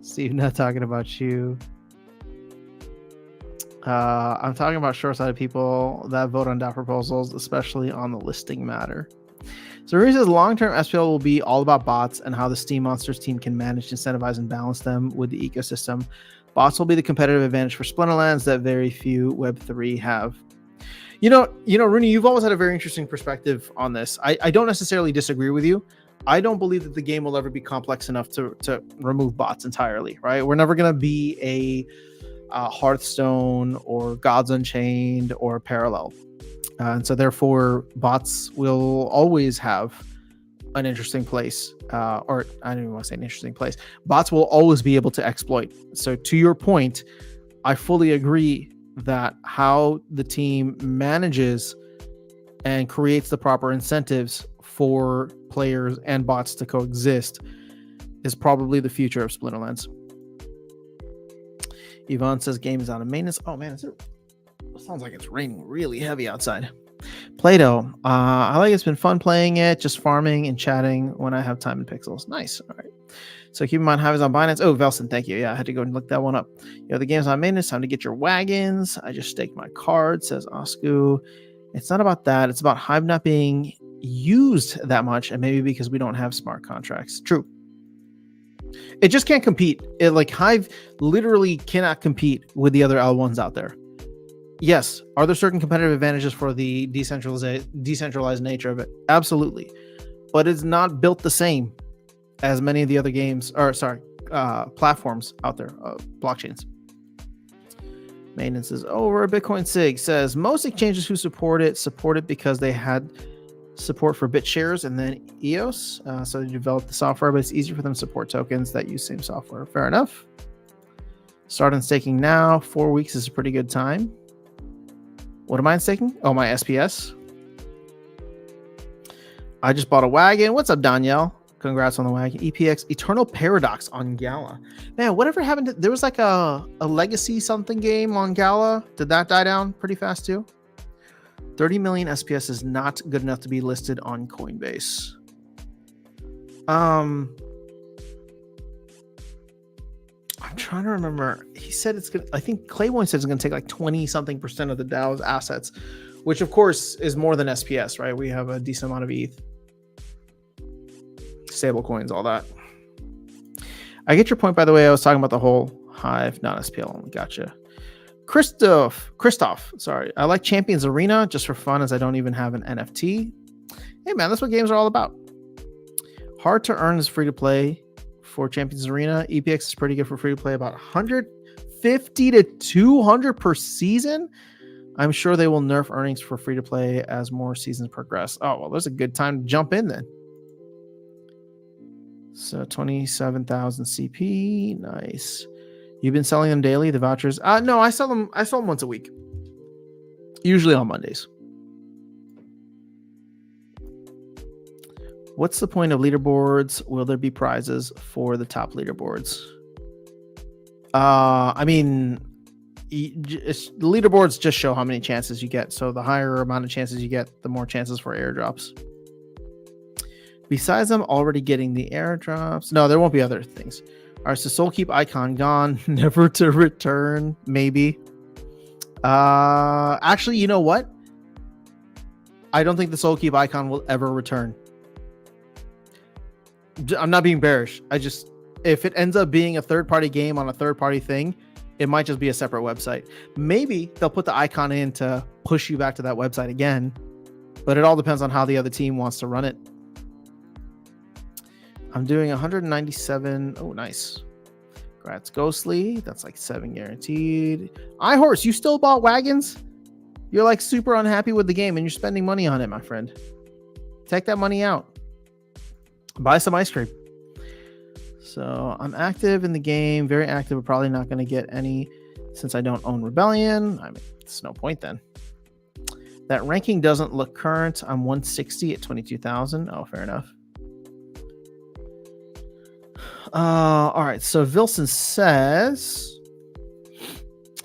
Steve, not talking about you. I'm talking about short-sighted people that vote on DAO proposals, especially on the listing matter. So Reese says long-term SPL will be all about bots and how the Steam Monsters team can manage, incentivize, and balance them with the ecosystem. Bots will be the competitive advantage for Splinterlands that very few Web3 have. You know, Rooney, you've always had a very interesting perspective on this. I don't necessarily disagree with you. I don't believe that the game will ever be complex enough to remove bots entirely, right? We're never going to be a Hearthstone or Gods Unchained or Parallel. And so therefore bots will always have an interesting place, or I don't even want to say an interesting place. Bots will always be able to exploit. So to your point, I fully agree that how the team manages and creates the proper incentives for players and bots to coexist is probably the future of Splinterlands. Yvonne says game is out of maintenance. Oh man, it sounds like it's raining really heavy outside. Play-Doh. I like it's been fun playing it, just farming and chatting when I have time in pixels. Nice. All right. So keep in mind, Hive is on Binance. Oh, Velson, thank you. Yeah, I had to go and look that one up. The game's on maintenance. Time to get your wagons. I just staked my card, says Osku. It's not about that. It's about Hive not being used that much, and maybe because we don't have smart contracts. True. It just can't compete. Hive literally cannot compete with the other L1s out there. Yes. Are there certain competitive advantages for the decentralized nature of it? Absolutely. But it's not built the same as many of the other platforms out there, blockchains. Maintenance is over. Bitcoin Sig says most exchanges who support it because they had support for BitShares and then EOS. So they developed the software, but it's easier for them to support tokens that use same software. Fair enough. Start on staking now. 4 weeks is a pretty good time. What am I staking? Oh, my SPS. I just bought a wagon. What's up, Danielle? Congrats on the wagon. EPX Eternal Paradox on Gala. Man, whatever happened to, there was like a legacy something game on Gala. Did that die down pretty fast too? 30 million SPS is not good enough to be listed on Coinbase. I'm trying to remember. He said it's gonna, I think Claiborne said it's gonna take like 20-something% of the DAO's assets, which of course is more than SPS, right? We have a decent amount of ETH, stable coins, all that. I get your point, by the way. I was talking about the whole Hive, not SPL only. Gotcha. Christoph, sorry. I like Champions Arena just for fun, as I don't even have an NFT. Hey man, that's what games are all about. Hard to earn is free to play for Champions Arena. EPX is pretty good for free to play, about 150 to 200 per season. I'm sure they will nerf earnings for free to play as more seasons progress. Oh, well, there's a good time to jump in then. So 27,000 CP. Nice. You've been selling them daily, the vouchers? No, I sell them once a week. Usually on Mondays. What's the point of leaderboards? Will there be prizes for the top leaderboards? I mean, the leaderboards just show how many chances you get. So the higher amount of chances you get, the more chances for airdrops. Besides them already getting the airdrops. No, there won't be other things. All right, so Soulkeep icon gone, never to return, maybe. Actually, you know what? I don't think the Soulkeep icon will ever return. I'm not being bearish. If it ends up being a third-party game on a third-party thing, it might just be a separate website. Maybe they'll put the icon in to push you back to that website again, but it all depends on how the other team wants to run it. I'm doing 197. Oh, nice. Congrats, Ghostly. That's like 7 guaranteed. iHorse, you still bought wagons? You're like super unhappy with the game and you're spending money on it, my friend. Take that money out. Buy some ice cream. So I'm active in the game, very active, but probably not going to get any Since I don't own Rebellion, I mean, it's no point then. That ranking doesn't look current. I'm 160 at 22,000. Oh, fair enough. All right. So Vilson says,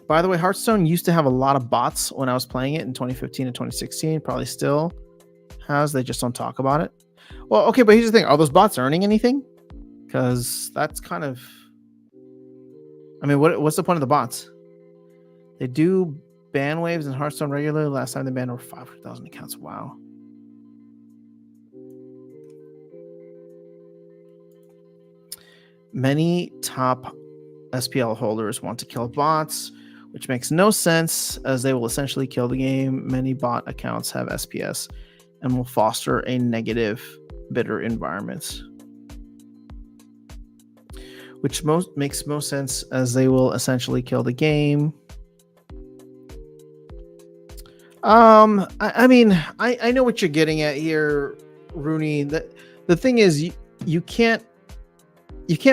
by the way, Hearthstone used to have a lot of bots when I was playing it in 2015 and 2016. Probably still has. They just don't talk about it. Well, okay, but here's the thing. Are those bots earning anything? Because that's kind of... I mean, what's the point of the bots? They do ban waves in Hearthstone regularly. Last time they banned over 500,000 accounts. Wow. Many top SPL holders want to kill bots, which makes no sense as they will essentially kill the game. Many bot accounts have SPS and will foster a negative, bitter environment, which makes most sense as they will essentially kill the game. I mean, I know what you're getting at here, Rooney. The thing is, you can't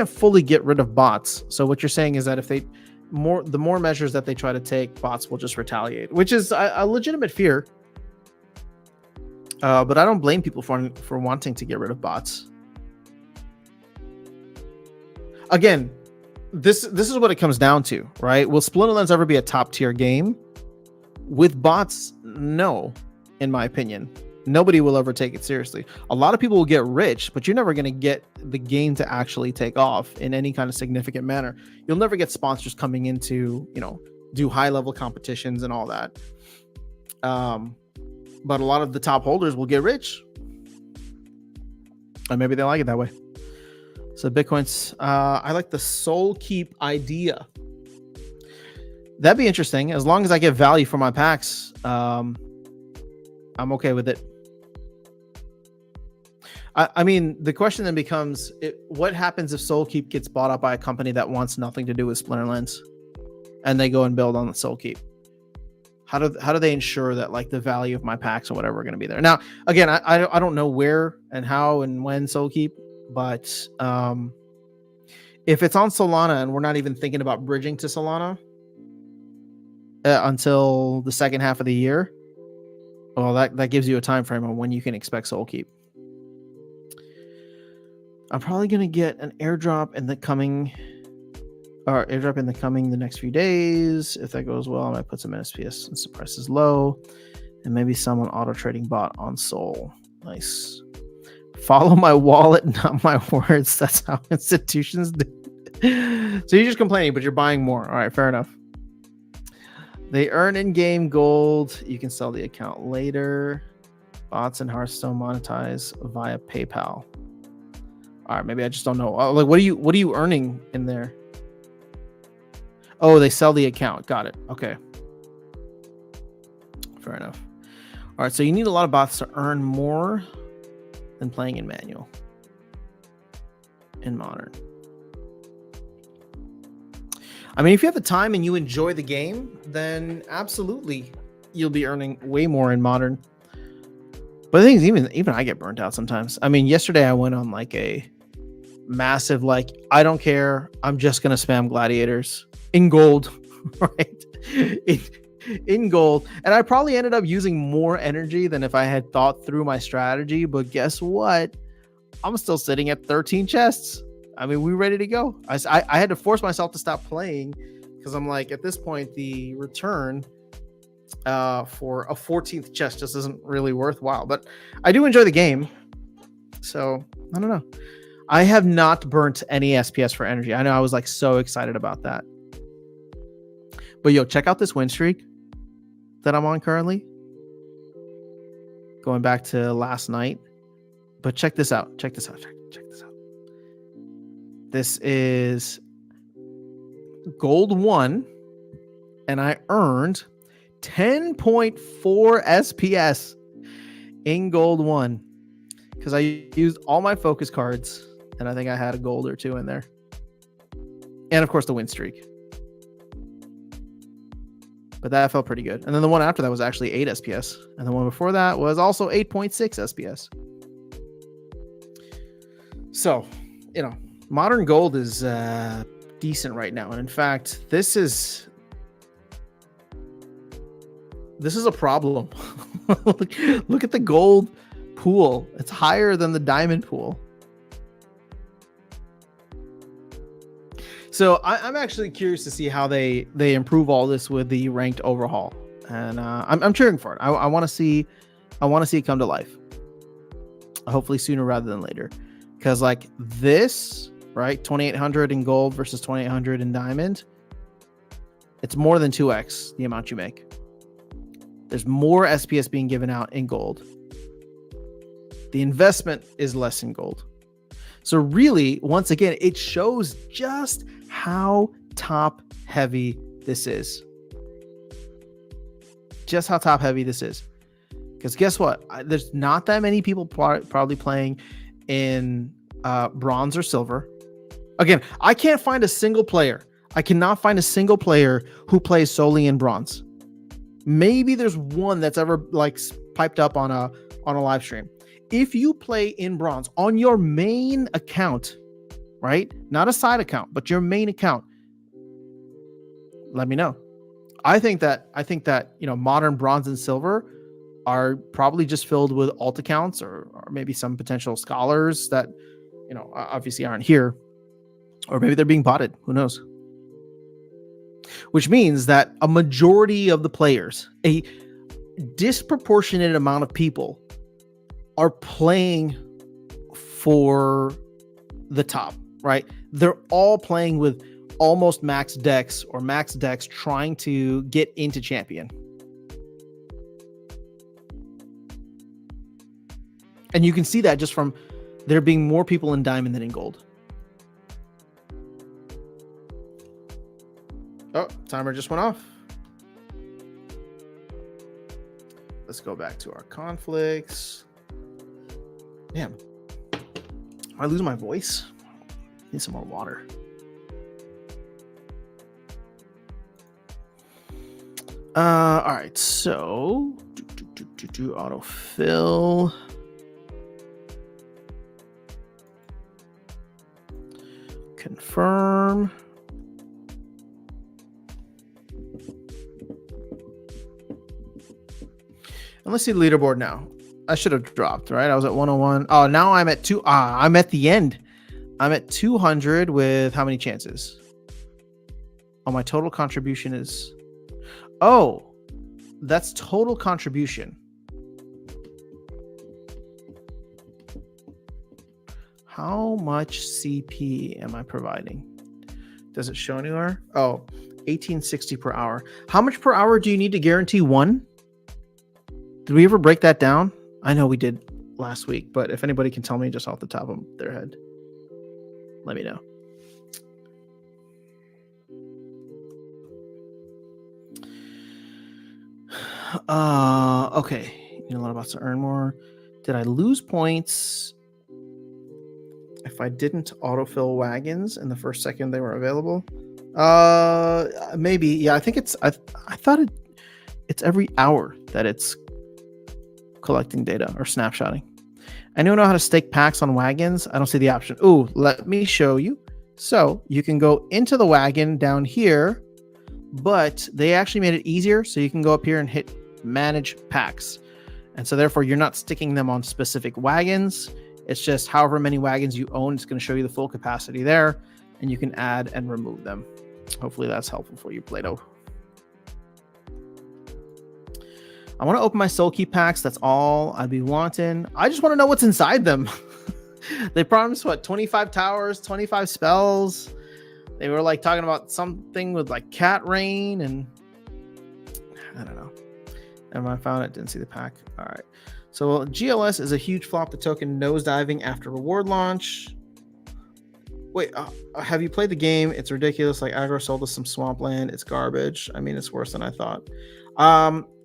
fully get rid of bots. So what you're saying is that if the more measures that they try to take, bots will just retaliate, which is a legitimate fear. But I don't blame people for wanting to get rid of bots. Again, this is what it comes down to, right? Will Splinterlands ever be a top tier game? With bots, no, in my opinion. Nobody will ever take it seriously. A lot of people will get rich, but you're never going to get the game to actually take off in any kind of significant manner. You'll never get sponsors coming into, do high level competitions and all that. But a lot of the top holders will get rich. Or maybe they like it that way. So Bitcoin's, I like the Soul Keep idea. That'd be interesting. As long as I get value for my packs, I'm okay with it. I mean, the question then becomes, what happens if Soul Keep gets bought up by a company that wants nothing to do with Splinterlands, and they go and build on the Soul Keep? How do they ensure that like the value of my packs or whatever are going to be there? Now, again, I don't know where and how and when Soul Keep, but if it's on Solana and we're not even thinking about bridging to Solana until the second half of the year, well, that gives you a time frame on when you can expect Soul Keep. I'm probably going to get an airdrop in the next few days. If that goes well, I might put some SPS since the price is low, and maybe some on auto trading bot on Sol. Nice. Follow my wallet, not my words. That's how institutions do. So you're just complaining, but you're buying more. All right, fair enough. They earn in-game gold. You can sell the account later. Bots and Hearthstone monetize via PayPal. All right, maybe I just don't know. Like, what are you earning in there? Oh, they sell the account. Got it. Okay. Fair enough. All right, so you need a lot of bots to earn more than playing in manual. In modern. I mean, if you have the time and you enjoy the game, then absolutely you'll be earning way more in modern. But the thing is, even I get burnt out sometimes. I mean, yesterday I went on like a massive, like, I don't care, I'm just gonna spam gladiators in gold, right? In gold. And I probably ended up using more energy than if I had thought through my strategy. But guess what? I'm still sitting at 13 chests. I mean, we're ready to go. I had to force myself to stop playing because I'm like, at this point, the return for a 14th chest just isn't really worthwhile. But I do enjoy the game. So, I don't know. I have not burnt any SPS for energy. I know I was like so excited about that. But yo, check out this win streak that I'm on currently. Going back to last night. But check this out. Check this out. Check this out. This is gold 1. And I earned 10.4 SPS in gold 1. Because I used all my focus cards. And I think I had a gold or 2 in there. And of course the win streak. But that felt pretty good. And then the one after that was actually 8 SPS. And the one before that was also 8.6 SPS. So, modern gold is decent right now. And in fact, this is This is a problem. Look at the gold pool. It's higher than the diamond pool. So I'm actually curious to see how they improve all this with the ranked overhaul, and I'm cheering for it. I want to see it come to life. Hopefully sooner rather than later, because like this, right? 2,800 in gold versus 2,800 in diamond. It's more than 2x the amount you make. There's more SPS being given out in gold. The investment is less in gold. So really, once again, it shows just how top heavy this is. Just how top heavy this is. Because guess what? There's not that many people probably playing in bronze or silver. Again, I can't find a single player. I cannot find a single player who plays solely in bronze. Maybe there's one that's ever like piped up on a live stream. If you play in bronze on your main account, right? Not a side account, but your main account, let me know. I think that modern bronze and silver are probably just filled with alt accounts or maybe some potential scholars that obviously aren't here, or maybe they're being botted. Who knows? Which means that a majority of the players, a disproportionate amount of people, are playing for the top, right? They're all playing with almost max decks or max decks trying to get into champion. And you can see that just from there being more people in diamond than in gold. Oh, timer just went off. Let's go back to our conflicts. Damn. I lose my voice. Need some more water. All right, so autofill. Confirm. And let's see the leaderboard now. I should have dropped, right? I was at 101. Oh, now I'm at I'm at the end. I'm at 200 with how many chances? Oh, my total contribution is... Oh, that's total contribution. How much CP am I providing? Does it show anywhere? Oh, 1860 per hour. How much per hour do you need to guarantee one? Did we ever break that down? I know we did last week, but if anybody can tell me just off the top of their head, let me know. Okay. You know a lot about to earn more. Did I lose points if I didn't autofill wagons in the first second they were available? Maybe. Yeah, I think it's... I thought it's every hour that it's collecting data or snapshotting. I don't know how to stake packs on wagons. I don't see the option. Ooh, let me show you. So you can go into the wagon down here, but they actually made it easier. So you can go up here and hit manage packs. And so therefore you're not sticking them on specific wagons. It's just however many wagons you own. It's going to show you the full capacity there, and you can add and remove them. Hopefully that's helpful for you, Plato. I want to open my soul key packs. That's all I'd be wanting. I just want to know what's inside them. They promised what, 25 towers, 25 spells. They were like talking about something with like cat rain, and I don't know. And I found it, didn't see the pack. All right. So GLS is a huge flop. The token nosediving after reward launch. Wait, have you played the game? It's ridiculous. Like aggro sold us some swampland. It's garbage. I mean, it's worse than I thought.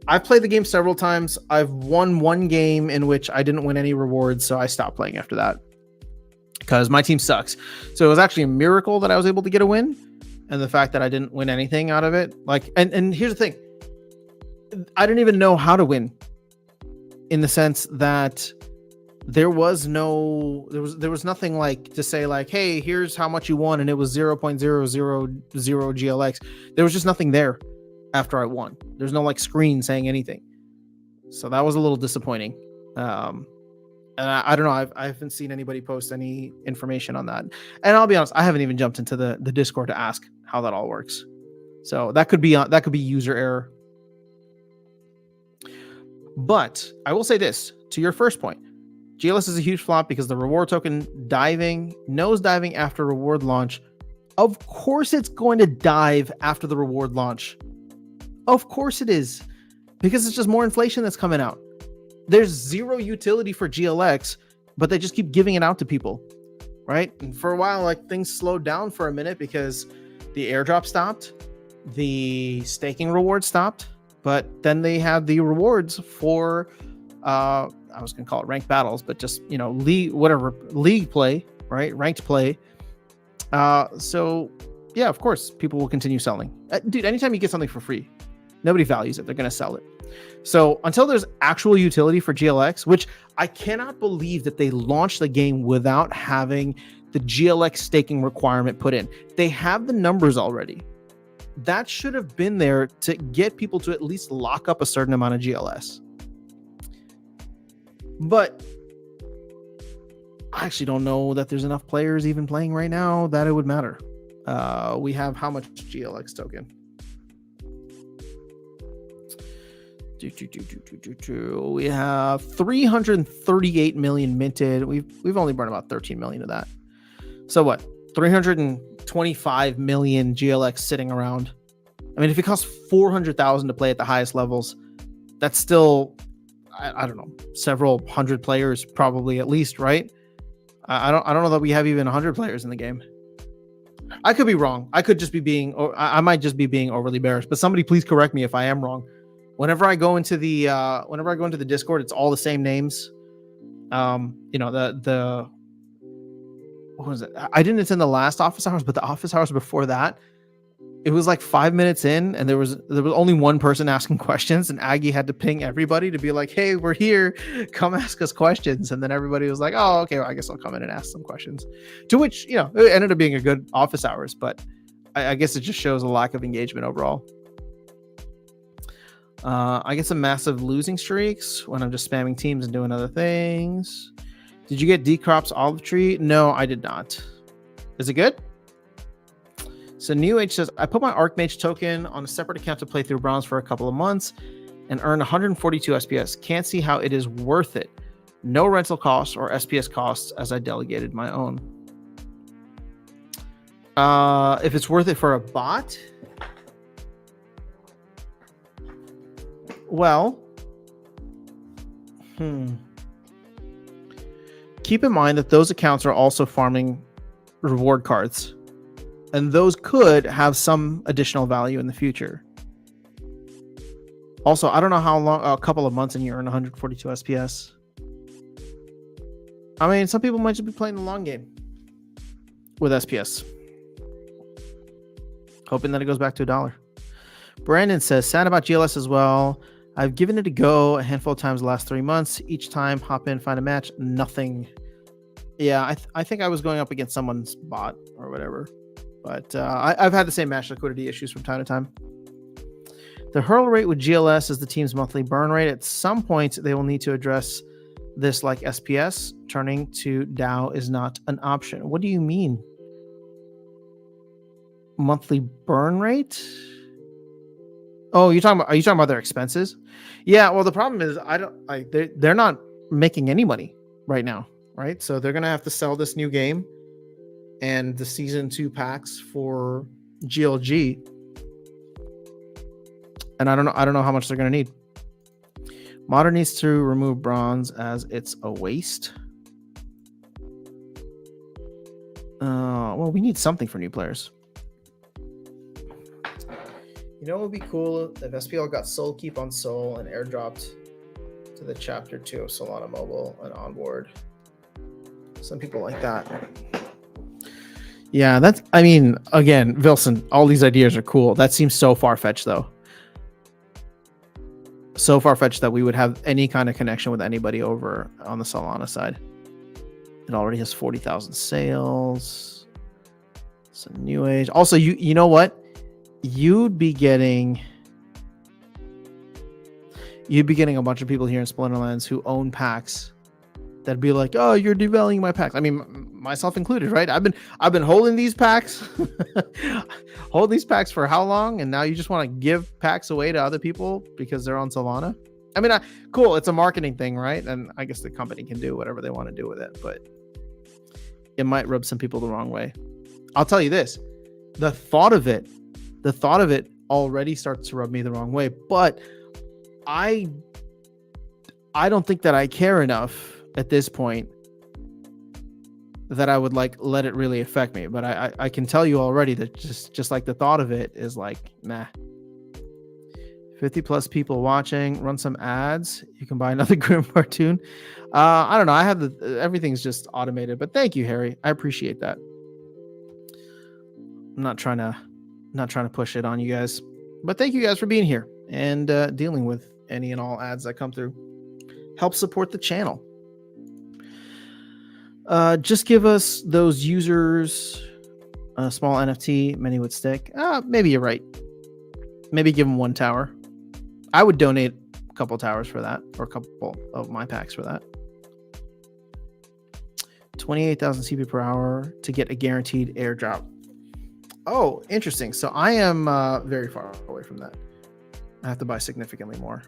I've played the game several times. I've won one game in which I didn't win any rewards, so I stopped playing after that because my team sucks. So it was actually a miracle that I was able to get a win, and the fact that I didn't win anything out of it. Like, and here's the thing: I didn't even know how to win, in the sense that there was nothing like to say like, hey, here's how much you won, and it was 0.000 GLX. There was just nothing there. after I won. There's no like screen saying anything. So that was a little disappointing. And I don't know. I haven't seen anybody post any information on that. And I'll be honest, I haven't even jumped into the Discord to ask how that all works. So that could be user error. But I will say this to your first point. GLS is a huge flop because the reward token nose diving after reward launch. Of course it's going to dive after the reward launch. Of course it is. Because it's just more inflation that's coming out. There's zero utility for GLX, but they just keep giving it out to people, right? And for a while, like things slowed down for a minute because the airdrop stopped, the staking reward stopped, but then they had the rewards for, I was going to call it ranked battles, but just, league play, right? Ranked play. So yeah, of course, people will continue selling. Dude, anytime you get something for free, nobody values it. They're going to sell it. So until there's actual utility for GLX, which I cannot believe that they launched the game without having the GLX staking requirement put in. They have the numbers already. That should have been there to get people to at least lock up a certain amount of GLS. But I actually don't know that there's enough players even playing right now that it would matter. We have how much GLX token? We have 338 million minted. We've only burned about 13 million of that. So what? 325 million GLX sitting around. I mean, if it costs 400,000 to play at the highest levels, that's still, I don't know, several hundred players probably at least, right? I don't know that we have even 100 players in the game. I could be wrong. I might just be being overly bearish, but somebody please correct me if I am wrong. Whenever I go into the Discord, it's all the same names. What was it? I didn't attend the last office hours, but the office hours before that, it was like 5 minutes in, and there was only one person asking questions, and Aggie had to ping everybody to be like, "Hey, we're here. Come ask us questions." And then everybody was like, "Oh, okay. Well, I guess I'll come in and ask some questions." To which, it ended up being a good office hours, but I guess it just shows a lack of engagement overall. I get some massive losing streaks when I'm just spamming teams and doing other things. Did you get Decrop's olive tree? No, I did not. Is it good? So New Age says, I put my Archmage token on a separate account to play through bronze for a couple of months and earn 142 SPS. Can't see how it is worth it. No rental costs or SPS costs as I delegated my own. If it's worth it for a bot, well, keep in mind that those accounts are also farming reward cards, and those could have some additional value in the future. Also, I don't know how long, a couple of months and you earn 142 SPS. I mean, some people might just be playing the long game with SPS, hoping that it goes back to $1. Brandon says, sad about GLS as well. I've given it a go a handful of times the last 3 months. Each time, hop in, find a match, nothing. Yeah, I think I was going up against someone's bot or whatever. But I've had the same match liquidity issues from time to time. The hurdle rate with GLS is the team's monthly burn rate. At some point, they will need to address this like SPS. Turning to DAO is not an option. What do you mean? Monthly burn rate? Oh, are you talking about their expenses? Yeah, well, the problem is they're not making any money right now, right? So they're gonna have to sell this new game and the season 2 packs for GLG. And I don't know how much they're gonna need. Modern needs to remove bronze as it's a waste. Well, we need something for new players. You know what would be cool if SPL got Soul Keep on Soul and airdropped to the Chapter 2 of Solana Mobile and onboard. Some people like that. Yeah, again, Vilson, all these ideas are cool. That seems so far-fetched, though. So far-fetched that we would have any kind of connection with anybody over on the Solana side. It already has 40,000 sales. It's a New Age. Also, you know what? You'd be getting you'd be getting a bunch of people here in Splinterlands who own packs that'd be like, "Oh, you're devaluing my packs." I mean, myself included, right? I've been holding these packs, hold these packs for how long, and now you just want to give packs away to other people because they're on Solana. I mean, cool. It's a marketing thing, right? And I guess the company can do whatever they want to do with it, but it might rub some people the wrong way. I'll tell you this: the thought of it already starts to rub me the wrong way. But I don't think that I care enough at this point that I would like let it really affect me. But I can tell you already that just like the thought of it is like, nah. 50 plus people watching, run some ads. You can buy another Grim cartoon. I don't know. I have everything's just automated, but thank you, Harry. I appreciate that. I'm not trying to push it on you guys, but thank you guys for being here and dealing with any and all ads that come through. Help support the channel. Just give us those users a small NFT. Many would stick. Maybe you're right. Maybe give them one tower. I would donate a couple towers for that, or a couple of my packs for that. 28,000 CP per hour to get a guaranteed airdrop. Oh, interesting. So I am very far away from that. I have to buy significantly more.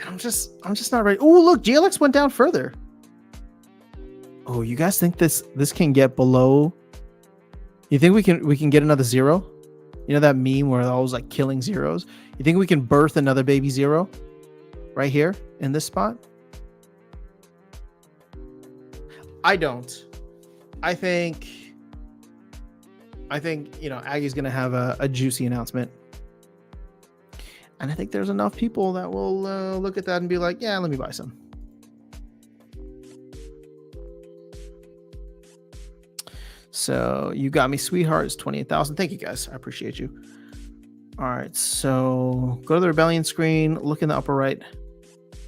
And I'm just not ready. Oh, look, GLX went down further. Oh, you guys think this can get below? You think we can get another zero? You know that meme where they're always like killing zeros? You think we can birth another baby zero right here in this spot? I don't. I think Aggie's going to have a juicy announcement. And I think there's enough people that will look at that and be like, yeah, let me buy some. So you got me, sweetheart. It's 28,000. Thank you, guys. I appreciate you. All right. So go to the Rebellion screen. Look in the upper right.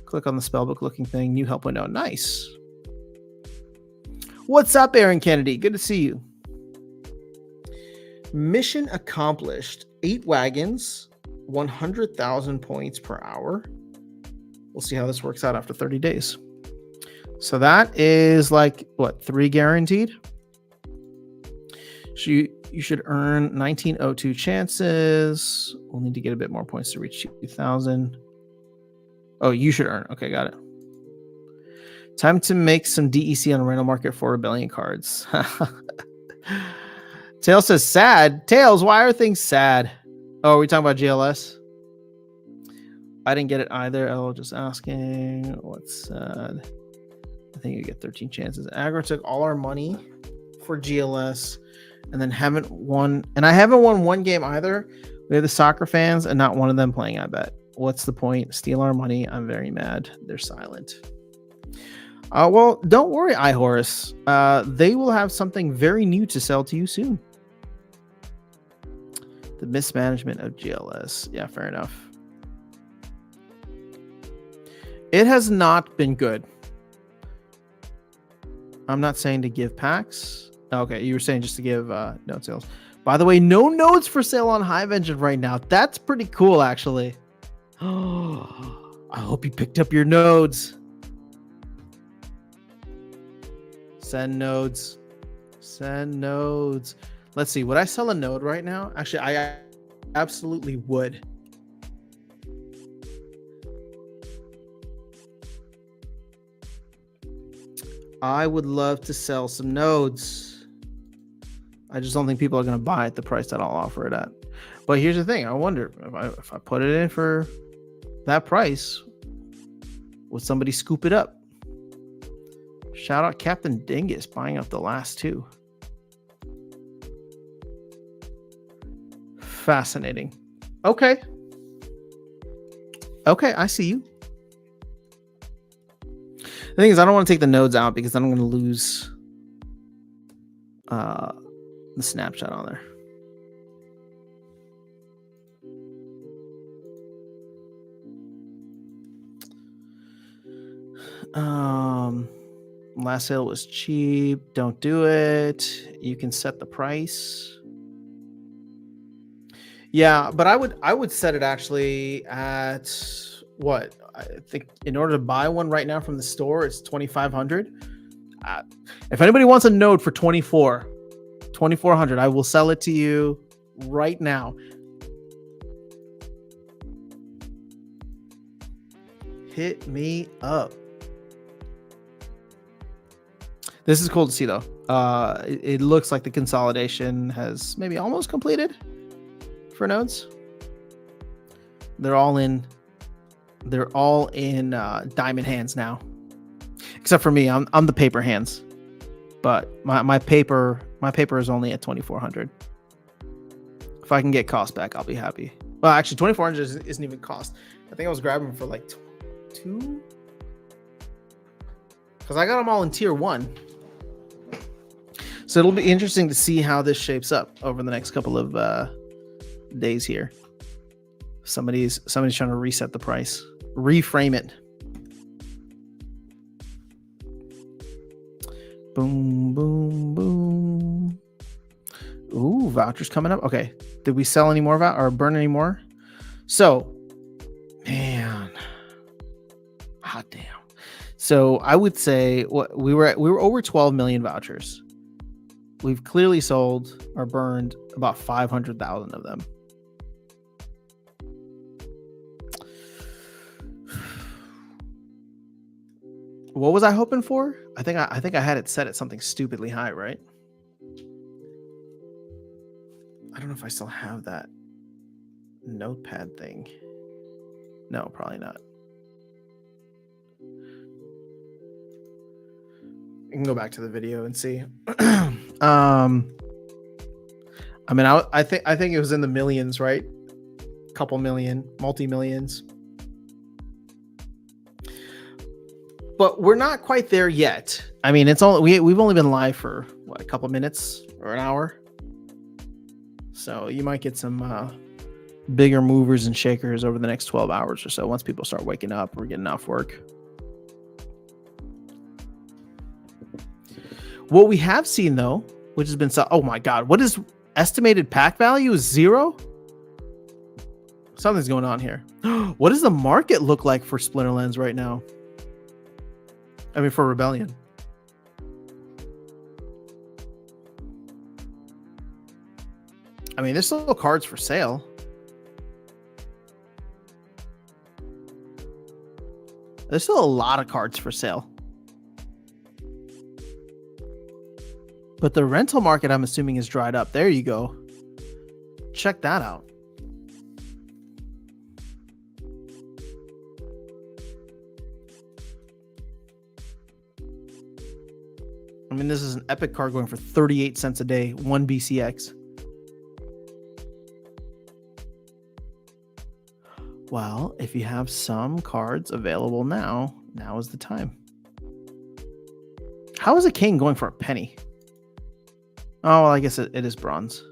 Click on the spellbook looking thing. New help window. Nice. What's up, Aaron Kennedy? Good to see you. Mission accomplished. 8 wagons. 100,000 points per hour. We'll see how this works out after 30 days. So that is like, what, 3 guaranteed? So you should earn 1902 chances. We'll need to get a bit more points to reach 2,000. Oh, you should earn. Okay, got it. Time to make some DEC on the rental market for Rebellion cards. Tails says sad. Tails, why are things sad? Oh, are we talking about GLS? I didn't get it either. Oh, just asking. What's sad? I think you get 13 chances. Aggro took all our money for GLS and then haven't won. And I haven't won one game either. We have the soccer fans and not one of them playing, I bet. What's the point? Steal our money. I'm very mad. They're silent. Well, don't worry, iHorus. They will have something very new to sell to you soon. The mismanagement of GLS. Yeah, fair enough. It has not been good. I'm not saying to give packs. Okay, you were saying just to give node sales. By the way, no nodes for sale on Hive Engine right now. That's pretty cool, actually. Oh, I hope you picked up your nodes. Send nodes. Send nodes. Let's see. Would I sell a node right now? Actually, I absolutely would. I would love to sell some nodes. I just don't think people are going to buy at the price that I'll offer it at. But here's the thing. I wonder if I put it in for that price, would somebody scoop it up? Shout out Captain Dingus buying up the last 2. Fascinating. Okay. Okay, I see you. The thing is, I don't want to take the nodes out because then I'm going to lose the snapshot on there. Last sale was cheap. Don't do it. You can set the price. Yeah, but I would set it actually at what? I think in order to buy one right now from the store, it's 2,500. If anybody wants a node for 2,400, I will sell it to you right now. Hit me up. This is cool to see, though. It looks like the consolidation has maybe almost completed for nodes. They're all in diamond hands now, except for me. I'm the paper hands, but my paper is only at 2,400. If I can get cost back, I'll be happy. Well, actually, 2,400 isn't even cost. I think I was grabbing for like 2, because I got them all in tier 1. So it'll be interesting to see how this shapes up over the next couple of days here. Somebody's trying to reset the price, reframe it. Boom, boom, boom. Ooh, vouchers coming up. Okay, did we sell any more or burn any more? So, man, hot damn. So I would say we were over 12 million vouchers. We've clearly sold or burned about 500,000 of them. What was I hoping for? I think I had it set at something stupidly high, right? I don't know if I still have that notepad thing. No, probably not. You can go back to the video and see. I mean, I think it was in the millions, right? Couple million, multi-millions. But we're not quite there yet. I mean, it's only we've only been live for what, a couple minutes or an hour. So you might get some bigger movers and shakers over the next 12 hours or so once people start waking up or getting off work. What we have seen, though, which has been oh my god, what is estimated pack value is 0? Something's going on here. What does the market look like for Splinterlands right now? I mean, for Rebellion. I mean, there's still cards for sale. There's still a lot of cards for sale. But the rental market, I'm assuming, is dried up. There you go. Check that out. I mean, this is an epic card going for 38 cents a day, 1 BCX. Well, if you have some cards available now is the time. How is a king going for a penny? Oh, well, I guess it is bronze.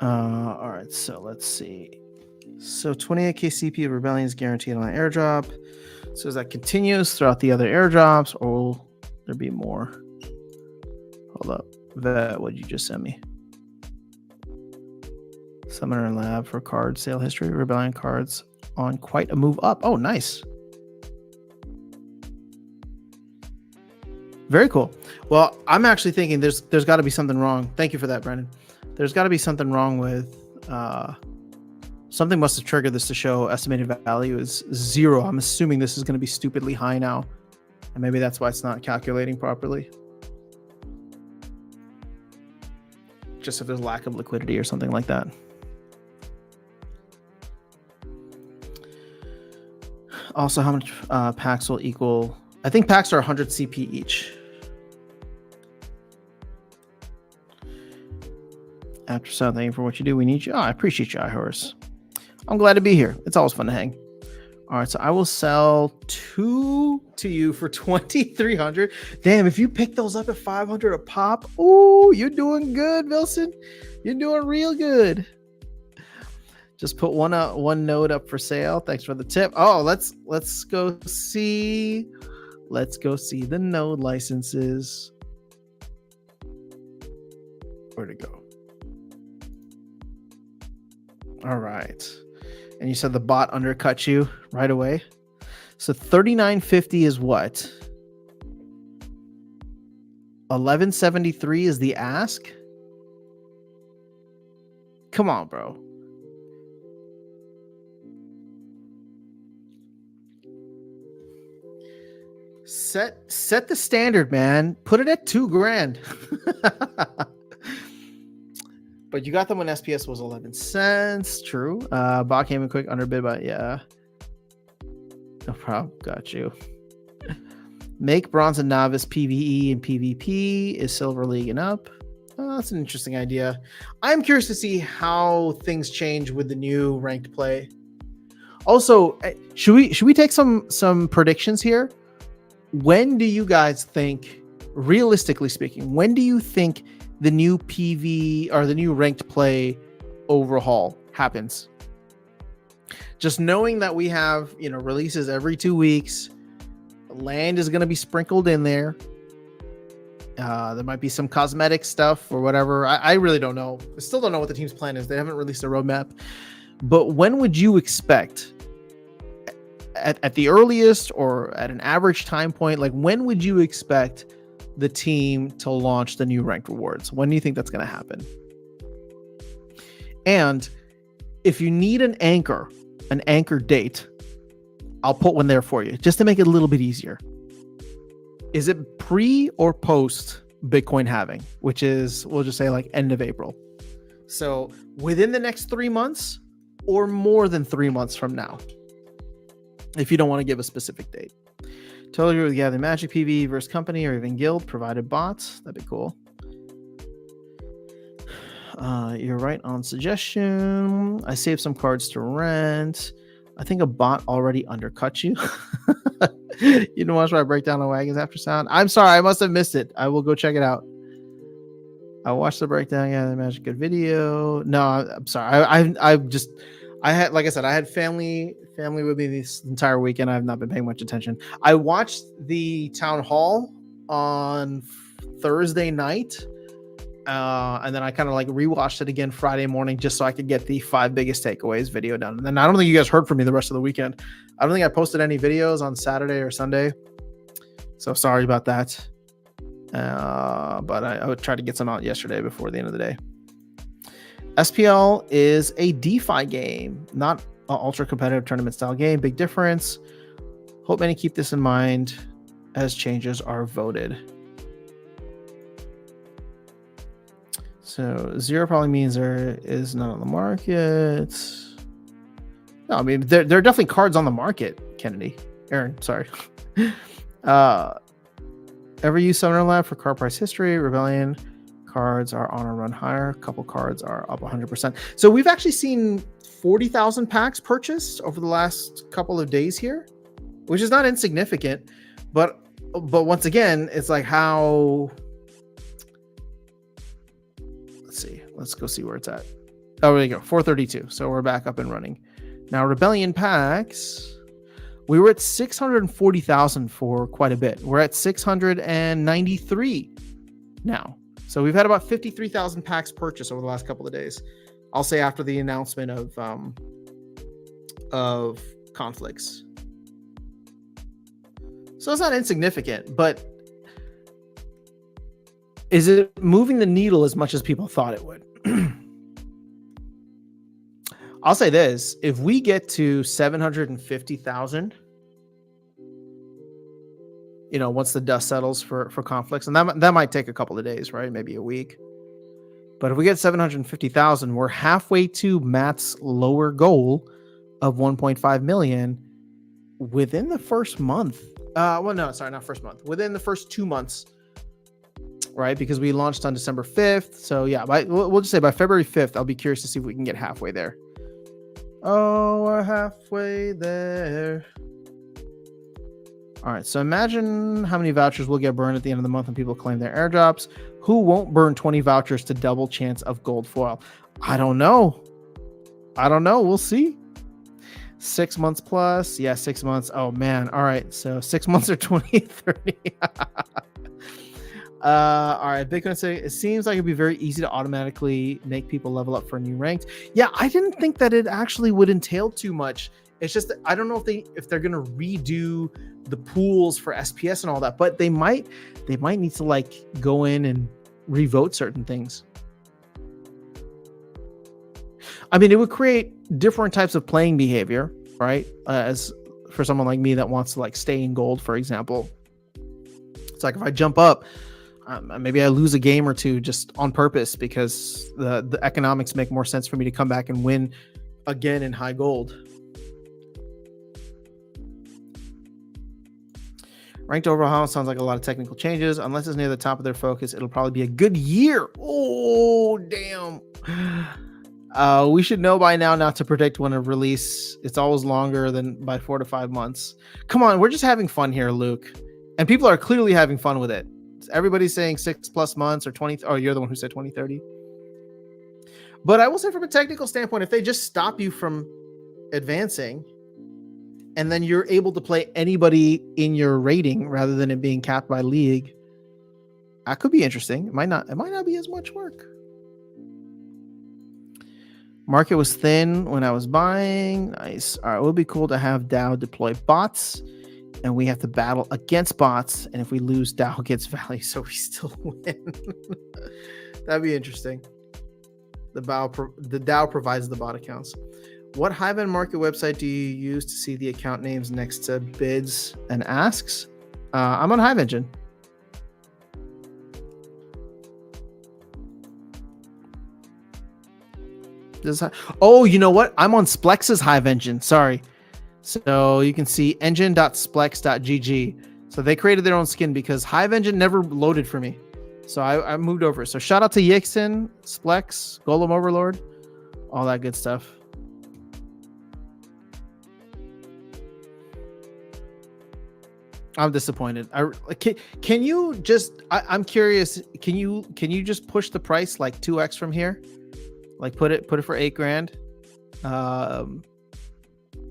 All right, so let's see. So 28k CP Rebellion is guaranteed on an airdrop. So as that continues throughout the other airdrops, or will there be more? Hold up. Vet, what did you just send me? Summoner and Lab for card sale history. Rebellion cards on quite a move up. Oh, nice. Very cool. Well, I'm actually thinking there's got to be something wrong. Thank you for that, Brendan. There's got to be something wrong with something must have triggered this to show estimated value is 0. I'm assuming this is going to be stupidly high now, and maybe that's why it's not calculating properly. Just if there's lack of liquidity or something like that. Also, how much packs will equal? I think packs are 100 CP each. After Sun, thank you for what you do. We need you. Oh, I appreciate you, iHorse. I'm glad to be here. It's always fun to hang. All right, so I will sell 2 to you for 2,300. Damn, if you pick those up at 500 a pop, ooh, you're doing good, Wilson. You're doing real good. Just put one node up for sale. Thanks for the tip. Oh, let's go see. Let's go see the node licenses. Where'd it go? All right. And you said the bot undercut you right away. So 39.50 is what? 1173 is the ask. Come on, bro. Set the standard, man. Put it at $2,000. But you got them when SPS was 11 cents. True. Bot came in quick, underbid, but yeah. No problem. Got you. Make bronze and novice PvE and PvP is silver league and up. Oh, that's an interesting idea. I'm curious to see how things change with the new ranked play. Also, should we take some predictions here? When do you guys think, realistically speaking, when do you think the new PV or the new ranked play overhaul happens? Just knowing that we have, releases every 2 weeks, land is going to be sprinkled in there. There might be some cosmetic stuff or whatever. I really don't know. I still don't know what the team's plan is. They haven't released a roadmap. But when would you expect, at the earliest or at an average time point, like when would you expect the team to launch the new ranked rewards? When do you think that's going to happen? And if you need an anchor date, I'll put one there for you just to make it a little bit easier. Is it pre or post Bitcoin halving, which is, we'll just say like end of April? So within the next 3 months or more than 3 months from now, if you don't want to give a specific date. Totally agree with Gathering Magic PV versus company or even guild provided bots. That'd be cool. You're right on suggestion. I saved some cards to rent. I think a bot already undercut you. You didn't watch my breakdown on Wagons after sound? I'm sorry, I must have missed it. I will go check it out. I watched the breakdown. Yeah, the Magic good video. No, I'm sorry. I had, like I said, I had family with me this entire weekend. I have not been paying much attention. I watched the town hall on Thursday night. And then I kind of like rewatched it again Friday morning just so I could get the 5 biggest takeaways video done. And then I don't think you guys heard from me the rest of the weekend. I don't think I posted any videos on Saturday or Sunday. So sorry about that. But I would try to get some out yesterday before the end of the day. SPL is a DeFi game, not an ultra competitive tournament style game. Big difference. Hope many keep this in mind as changes are voted. So 0 probably means there is none on the market. No, I mean, there are definitely cards on the market, Aaron, sorry. Ever use Summoner Lab for card price history? Rebellion cards are on a run higher. A couple cards are up 100%. So we've actually seen 40,000 packs purchased over the last couple of days here, which is not insignificant. But once again, it's like how... Let's go see where it's at. Oh, there you go. 432. So we're back up and running. Now, Rebellion packs. We were at 640,000 for quite a bit. We're at 693 now. So we've had about 53,000 packs purchased over the last couple of days. I'll say after the announcement of conflicts. So it's not insignificant, but is it moving the needle as much as people thought it would? I'll say this. If we get to 750,000, once the dust settles for conflicts, and that might take a couple of days, right? Maybe a week. But if we get 750,000, we're halfway to Matt's lower goal of 1.5 million within the first month. Not first month. Within the first 2 months. Right, because we launched on December 5th. So yeah, we'll just say by February 5th, I'll be curious to see if we can get halfway there. Oh, we're halfway there. All right, so imagine how many vouchers will get burned at the end of the month when people claim their airdrops. Who won't burn 20 vouchers to double chance of gold foil? I don't know. I don't know. We'll see. 6 months plus. Yeah, 6 months. Oh man. All right. So 6 months or 2030. All right. Bitcoin say it seems like it'd be very easy to automatically make people level up for new ranks. Yeah, I didn't think that it actually would entail too much. It's just that I don't know if they're gonna redo the pools for SPS and all that, but they might need to like go in and revote certain things. I mean, it would create different types of playing behavior, right? As for someone like me that wants to like stay in gold, for example, it's like if I jump up, maybe I lose a game or two just on purpose because the economics make more sense for me to come back and win again in high gold. Ranked overhaul sounds like a lot of technical changes. Unless it's near the top of their focus, it'll probably be a good year. Oh, damn. We should know by now not to predict when a release. It's always longer than by 4 to 5 months. Come on, we're just having fun here, Luke. And people are clearly having fun with it. Everybody's saying 6+ months or 20. Oh, you're the one who said 2030. But I will say from a technical standpoint, if they just stop you from advancing, and then you're able to play anybody in your rating rather than it being capped by league, that could be interesting. It might not be as much work. Market was thin when I was buying. Nice. All right, it would be cool to have DAO deploy bots, and we have to battle against bots. And if we lose, DAO gets value, so we still win. That'd be interesting. The DAO provides the bot accounts. What Hive and Market website do you use to see the account names next to bids and asks? I'm on Hive Engine. Oh, you know what? I'm on Splex's Hive Engine. Sorry. So you can see engine.splex.gg. So they created their own skin because Hive Engine never loaded for me. So I moved over. So shout out to Yixon, Splex, Golem Overlord, all that good stuff. I'm disappointed. Can you just? I'm curious. Can you just push the price like 2x from here? Like put it for $8,000,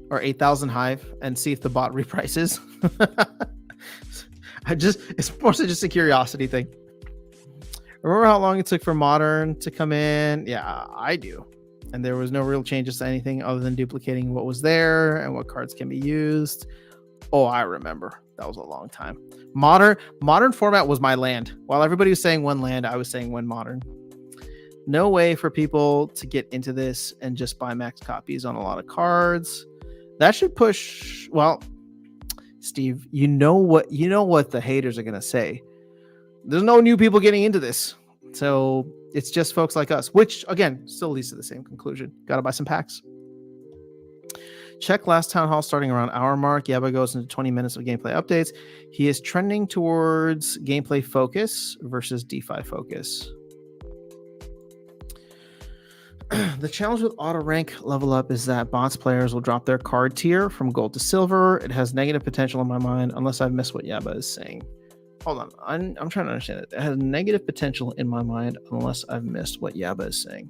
or 8,000 Hive, and see if the bot reprices. It's more so just a curiosity thing. Remember how long it took for Modern to come in? Yeah, I do. And there was no real changes to anything other than duplicating what was there and what cards can be used. Oh, I remember. That was a long time. Modern format was my land. While everybody was saying one land, I was saying one modern. No way for people to get into this and just buy max copies on a lot of cards. That should push. Well, Steve, you know what the haters are gonna say. There's no new people getting into this, so it's just folks like us. Which again, still leads to the same conclusion. Got to buy some packs. Check last town hall starting around hour mark. Yaba goes into 20 minutes of gameplay updates. He is trending towards gameplay focus versus DeFi focus. The challenge with auto rank level up is that bots players will drop their card tier from gold to silver. It has negative potential in my mind, unless I've missed what Yaba is saying. Hold on, I'm trying to understand it. It has negative potential in my mind, unless I've missed what Yaba is saying.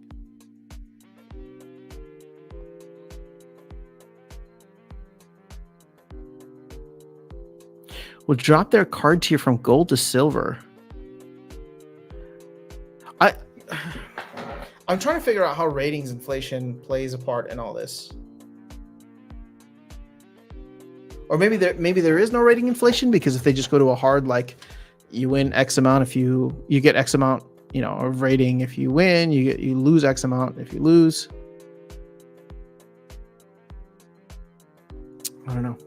Will drop their card tier from gold to silver. I'm trying to figure out how ratings inflation plays a part in all this. Or maybe there is no rating inflation, because if they just go to a hard, like, you win X amount if you get X amount, of rating if you win, you lose X amount if you lose. I don't know.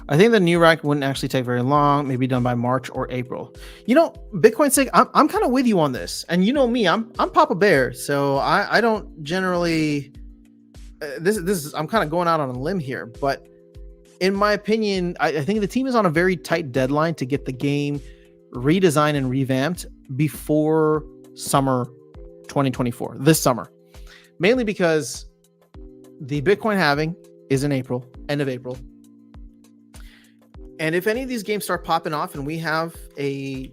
I think the new rank wouldn't actually take very long, maybe done by March or April. Bitcoin's sake, I'm kind of with you on this. And you know me, I'm Papa Bear, so I don't generally this is I'm kind of going out on a limb here, but in my opinion, I think the team is on a very tight deadline to get the game redesigned and revamped before summer 2024, this summer. Mainly because the Bitcoin halving is in April, end of April. And if any of these games start popping off and we have a,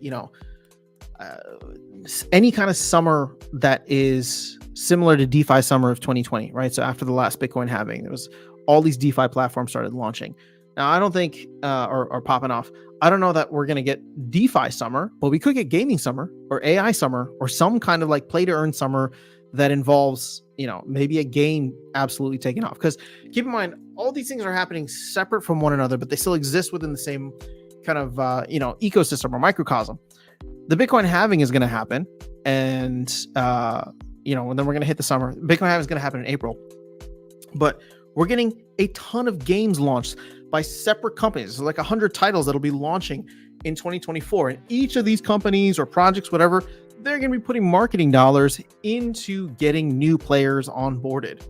any kind of summer that is similar to DeFi summer of 2020, right? So after the last Bitcoin halving, there was all these DeFi platforms started launching. Now, I don't think, or popping off. I don't know that we're going to get DeFi summer, but we could get gaming summer or AI summer or some kind of like play to earn summer that involves, maybe a game absolutely taking off. Because keep in mind, all these things are happening separate from one another, but they still exist within the same kind of, ecosystem or microcosm. The Bitcoin halving is going to happen. And, and then we're going to hit the summer. Bitcoin halving is going to happen in April. But we're getting a ton of games launched by separate companies. So like 100 titles that'll be launching in 2024. And each of these companies or projects, whatever, they're going to be putting marketing dollars into getting new players onboarded.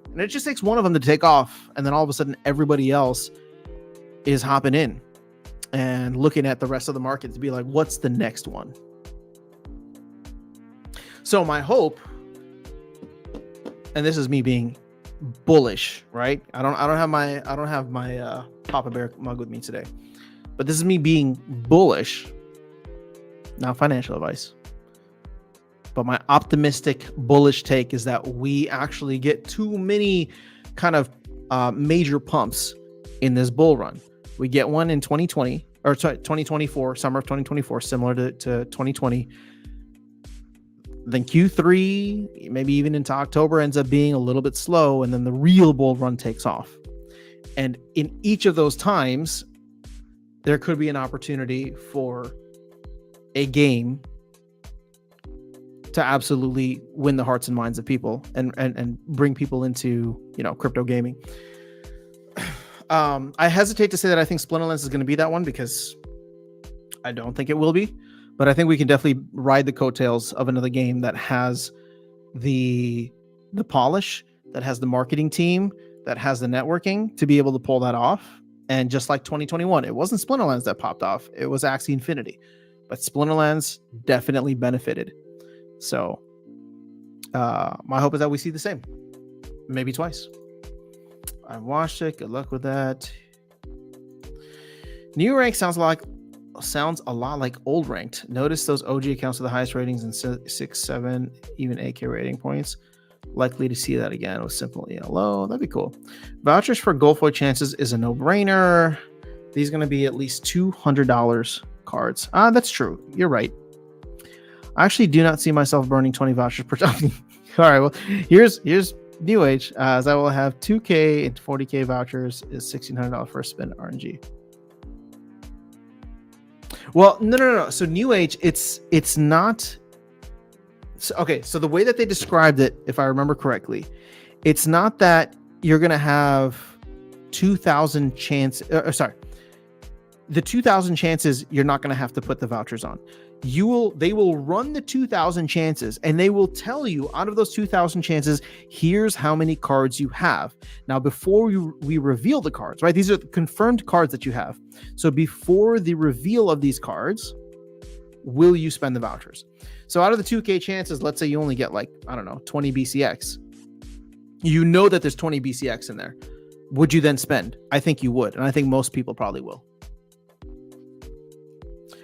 And it just takes one of them to take off. And then all of a sudden, everybody else is hopping in and looking at the rest of the market to be like, what's the next one? So my hope, and this is me being bullish, right? I don't have my Papa Bear mug with me today, but this is me being bullish, not financial advice, but my optimistic bullish take is that we actually get too many kind of major pumps in this bull run. We get one in 2020 or 2024, summer of 2024, similar to 2020. Then Q3, maybe even into October, ends up being a little bit slow, and then the real bull run takes off. And in each of those times, there could be an opportunity for a game to absolutely win the hearts and minds of people and bring people into, crypto gaming. I hesitate to say that I think Splinterlands is going to be that one because I don't think it will be. But I think we can definitely ride the coattails of another game that has the polish, that has the marketing team, that has the networking to be able to pull that off. And just like 2021, it wasn't Splinterlands that popped off. It was Axie Infinity. But Splinterlands definitely benefited. So my hope is that we see the same. Maybe twice. I watched it. Good luck with that. New rank sounds a lot like old ranked. Notice those OG accounts with the highest ratings and 6, 7, even 8K rating points. Likely to see that again with simple ELO. That'd be cool. Vouchers for Goldfoy chances is a no-brainer. These are going to be at least $200 cards. That's true. You're right. I actually do not see myself burning 20 vouchers per time. All right. Well, here's New Age. As I will have 2K and 40K vouchers is $1,600 for a spin RNG. Well, no. So New Age, it's not. So, okay, so the way that they described it, if I remember correctly, it's not that you're going to have 2,000 chances. The 2,000 chances you're not going to have to put the vouchers on. They will run the 2,000 chances and they will tell you out of those 2,000 chances, here's how many cards you have. Now, before we reveal the cards, right? These are the confirmed cards that you have. So before the reveal of these cards, will you spend the vouchers? So out of the 2K chances, let's say you only get 20 BCX. You know that there's 20 BCX in there. Would you then spend? I think you would. And I think most people probably will.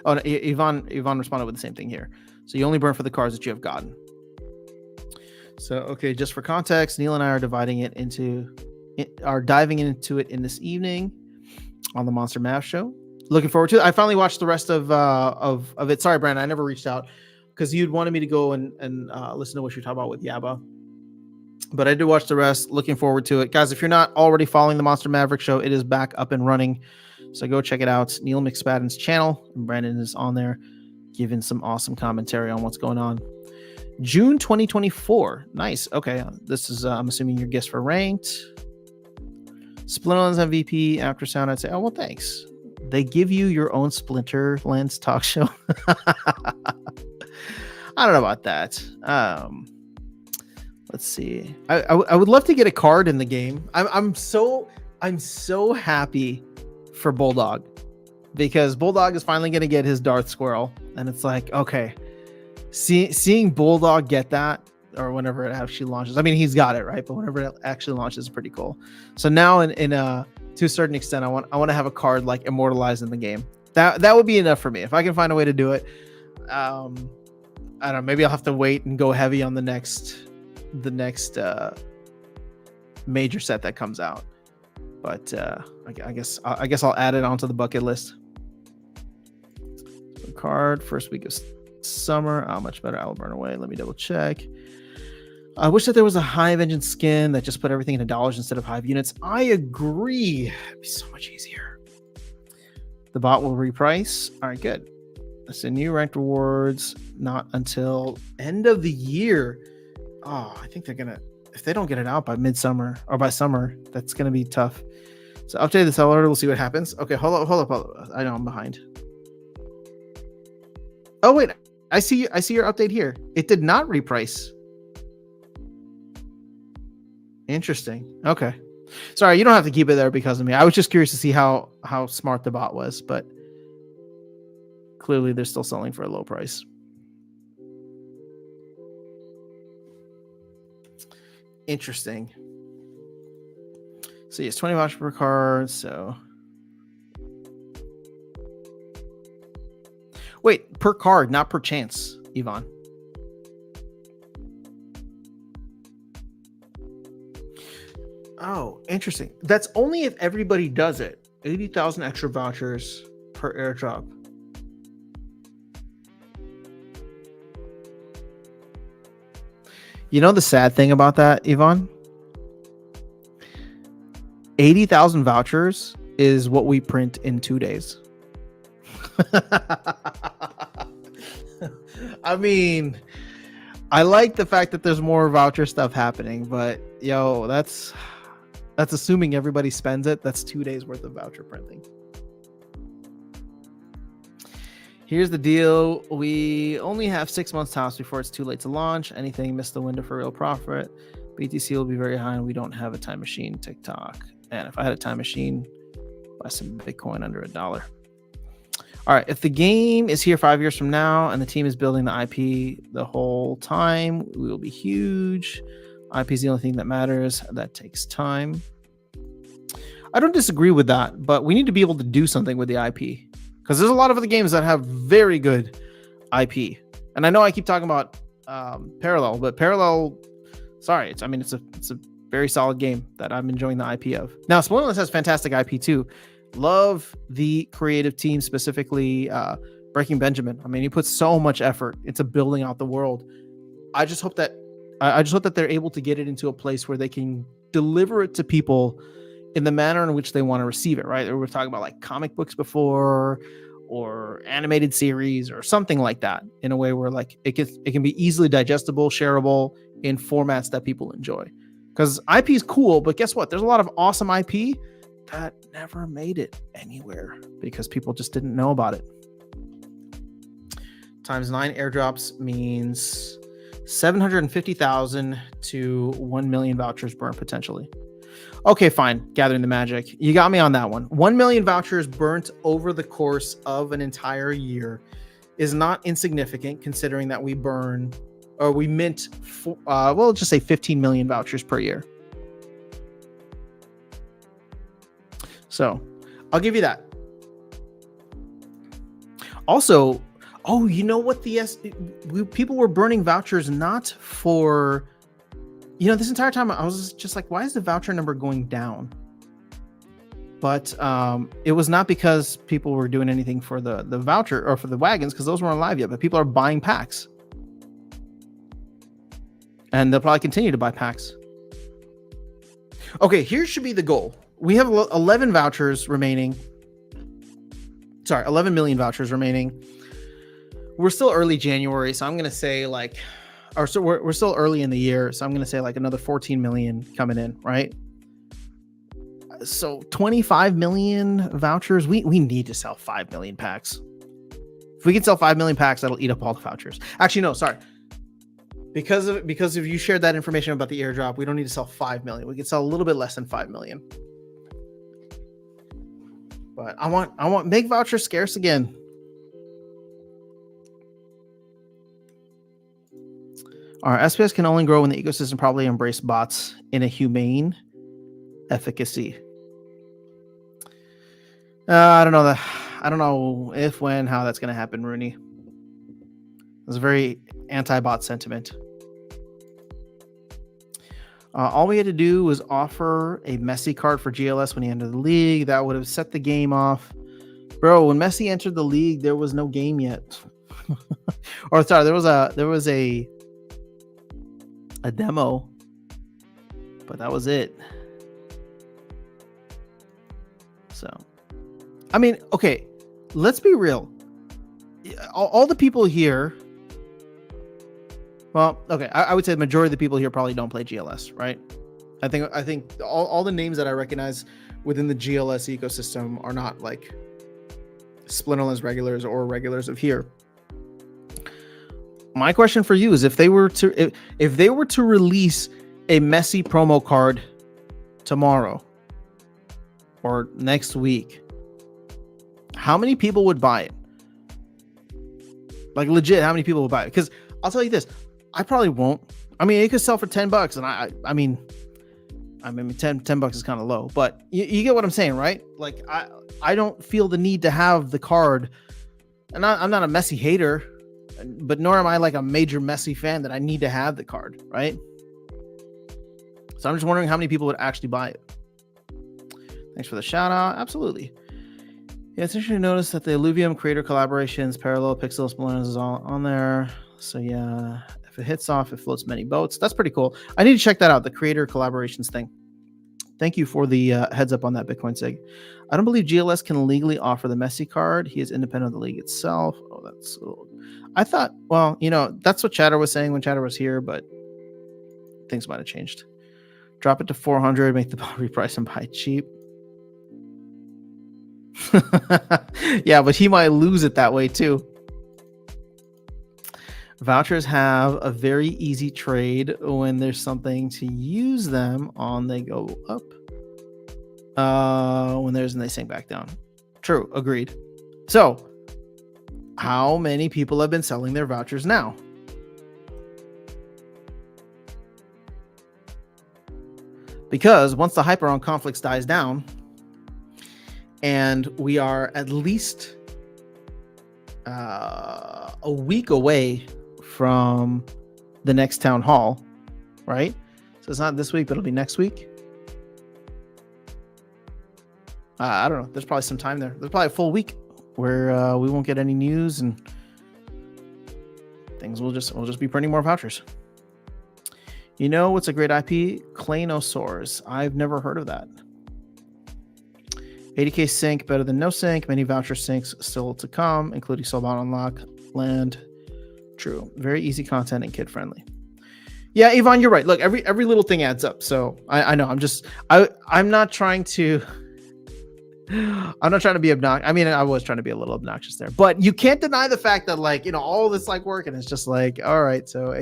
Oh, no, Yvonne responded with the same thing here. So you only burn for the cards that you have gotten. So, okay, just for context, Neil and I are diving into it in this evening on the Monster Math Show. Looking forward to it. I finally watched the rest of it. Sorry, Brandon, I never reached out because you'd wanted me to go and listen to what you talk about with Yaba. But I did watch the rest. Looking forward to it. Guys, if you're not already following the Monster Maverick Show, it is back up and running. So go check it out. Neil McSpadden's channel. And Brandon is on there giving some awesome commentary on what's going on. June 2024. Nice. Okay. This is, I'm assuming your guess for ranked. Splinterlands MVP after sound. I'd say, oh, well, thanks. They give you your own Splinterlands talk show. I don't know about that. Let's see. I would love to get a card in the game. I'm so happy for Bulldog because Bulldog is finally going to get his Darth Squirrel, and it's like, okay, seeing Bulldog get that, or whenever it actually launches. I mean, he's got it, right? But whenever it actually launches, it's pretty cool. So now, to a certain extent, I want to have a card like immortalized in the game. That would be enough for me if I can find a way to do it. I don't know. Maybe I'll have to wait and go heavy on the next major set that comes out. But I guess I'll add it onto the bucket list. Card first week of summer. Oh, much better. I'll burn away. Let me double check. I wish that there was a Hive engine skin that just put everything into dollars instead of Hive units. I agree. It'd be so much easier. The bot will reprice. All right, good. That's a new ranked rewards. Not until end of the year. Oh, I think they're gonna. If they don't get it out by midsummer or by summer, that's gonna be tough. So update the seller. We'll see what happens. Okay, hold up. I know I'm behind. Oh wait, I see your update here. It did not reprice. Interesting. Okay. Sorry, you don't have to keep it there because of me. I was just curious to see how smart the bot was, but clearly they're still selling for a low price. Interesting. So yes, 20 vouchers per card. So wait, per card, not per chance, Yvonne. Oh, interesting. That's only if everybody does it. 80,000 extra vouchers per airdrop. You know the sad thing about that, Yvonne? 80,000 vouchers is what we print in 2 days. I mean, I like the fact that there's more voucher stuff happening, but yo, that's assuming everybody spends it. That's 2 days worth of voucher printing. Here's the deal. We only have 6 months tops before it's too late to launch. Anything missed the window for real profit. BTC will be very high and we don't have a time machine. TikTok. And if I had a time machine, buy some Bitcoin under $1. All right. If the game is here 5 years from now and the team is building the IP the whole time, we will be huge. IP is the only thing that matters. That takes time. I don't disagree with that, but we need to be able to do something with the IP because there's a lot of other games that have very good IP. And I know I keep talking about Parallel, but Parallel, sorry, it's a very solid game that I'm enjoying the IP of. Now, Splinterlands has fantastic IP too. Love the creative team, specifically Breaking Benjamin. I mean, he puts so much effort into building out the world. I just hope that they're able to get it into a place where they can deliver it to people in the manner in which they want to receive it, right? We were talking about like comic books before or animated series or something like that, in a way where like it can be easily digestible, shareable in formats that people enjoy. Because IP is cool, but guess what? There's a lot of awesome IP that never made it anywhere because people just didn't know about it. Times 9 airdrops means 750,000 to 1 million vouchers burnt potentially. Okay, fine. Gathering the magic. You got me on that one. 1 million vouchers burnt over the course of an entire year is not insignificant, considering that we mint, we'll just say 15 million vouchers per year. So I'll give you that. Also, oh, you know what? People were burning vouchers not for, this entire time I was just like, why is the voucher number going down? But it was not because people were doing anything for the voucher or for the wagons, because those weren't live yet, but people are buying packs. And they'll probably continue to buy packs. Okay, here should be the goal. We have 11 vouchers remaining. Sorry, 11 million vouchers remaining. We're still early January, so I'm going to say we're still early in the year, so I'm going to say like another 14 million coming in, right? So 25 million vouchers. We need to sell 5 million packs. If we can sell 5 million packs, that'll eat up all the vouchers. Actually, no, sorry. Because if you shared that information about the airdrop, we don't need to sell 5 million. We can sell a little bit less than 5 million. But I want make vouchers scarce again. Our SPS can only grow when the ecosystem probably embrace bots in a humane efficacy. I don't know if, when, how that's going to happen, Rooney. It's a very anti-bot sentiment. All we had to do was offer a Messi card for GLS when he entered the league. That would have set the game off. Bro, when Messi entered the league, there was no game yet. Or sorry, there was a demo, but that was it. So, I mean, okay, let's be real. All the people here, well, okay, I would say the majority of the people here probably don't play GLS, right? I think all the names that I recognize within the GLS ecosystem are not like Splinterlands regulars or regulars of here. My question for you is, if they were to release a Messi promo card tomorrow or next week, how many people would buy it? Like legit, how many people would buy it? Because I'll tell you this, I probably won't. I mean, it could sell for $10, and I mean, 10 bucks is kind of low, but you get what I'm saying, right? Like I don't feel the need to have the card, and I'm not a Messi hater, but nor am I like a major Messi fan that I need to have the card, right? So I'm just wondering how many people would actually buy it. Thanks for the shout out. Absolutely. Yeah, it's interesting to notice that the Illuvium creator collaborations, Parallel, Pixel, Splinterlands is all on there. So yeah, if it hits off, it floats many boats. That's pretty cool. I need to check that out, the creator collaborations thing. Thank you for the heads up on that, Bitcoin Sig. I don't believe GLS can legally offer the Messi card. He is independent of the league itself. Oh, that's so... I thought, well, you know, that's what Chatter was saying when Chatter was here, but things might have changed. Drop it to 400, make the ball reprice and buy cheap. Yeah, but he might lose it that way too. Vouchers have a very easy trade when there's something to use them on. They go up. When there's and they sink back down. True, agreed. So, how many people have been selling their vouchers now? Because once the hype around conflicts dies down, and we are at least a week away from the next town hall, right? So it's not this week, but it'll be next week. I don't know. There's probably some time there. There's probably a full week where we won't get any news, and things will just be printing more vouchers. You know what's a great IP? Clanosaurs. I've never heard of that. 80k sync, better than no sync. Many voucher syncs still to come, including Soulbound Unlock, Land. True. Very easy content and kid friendly. Yeah, Yvonne, you're right. Look, every little thing adds up. So I know. I'm not trying to. I'm not trying to be obnoxious. I mean, I was trying to be a little obnoxious there, but you can't deny the fact that, like, you know, all this like work, and it's just like, all right, so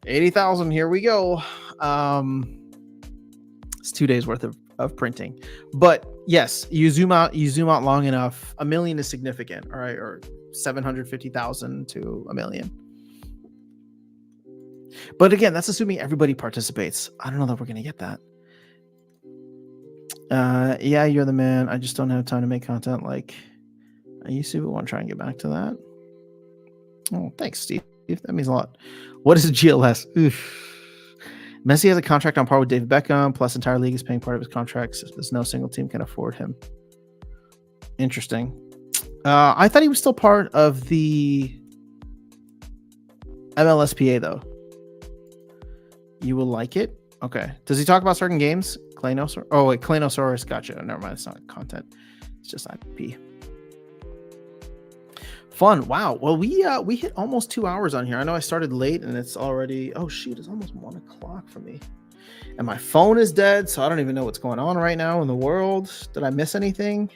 80,000, here we go. It's 2 days worth of printing, but yes, you zoom out long enough, 1 million is significant, all right, or 750,000 to 1 million. But again, that's assuming everybody participates. I don't know that we're gonna get that. Yeah, you're the man. I just don't have time to make content like I used to, but want to try and get back to that. Oh, thanks, Steve. That means a lot. What is GLS? Oof. Messi has a contract on par with David Beckham, plus entire league is paying part of his contracts. There's no single team can afford him. Interesting. I thought he was still part of the MLSPA, though. You will like it? Okay. Does he talk about certain games? Clanosaurus? Oh, wait, Clanosaurus. Gotcha. Never mind. It's not content. It's just IP. Fun. Wow. Well, we hit almost 2 hours on here. I know I started late, and it's already... Oh, shoot. It's almost 1 o'clock for me. And my phone is dead, so I don't even know what's going on right now in the world. Did I miss anything?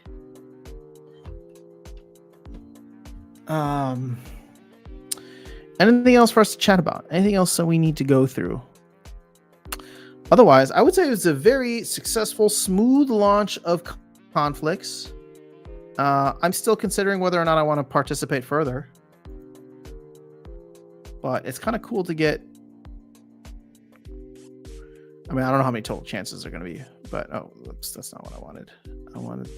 Anything else for us to chat about? Anything else that we need to go through? Otherwise, I would say it was a very successful, smooth launch of conflicts. I'm still considering whether or not I want to participate further. But it's kind of cool to get... I mean, I don't know how many total chances are going to be. But, oh, oops, that's not what I wanted. I wanted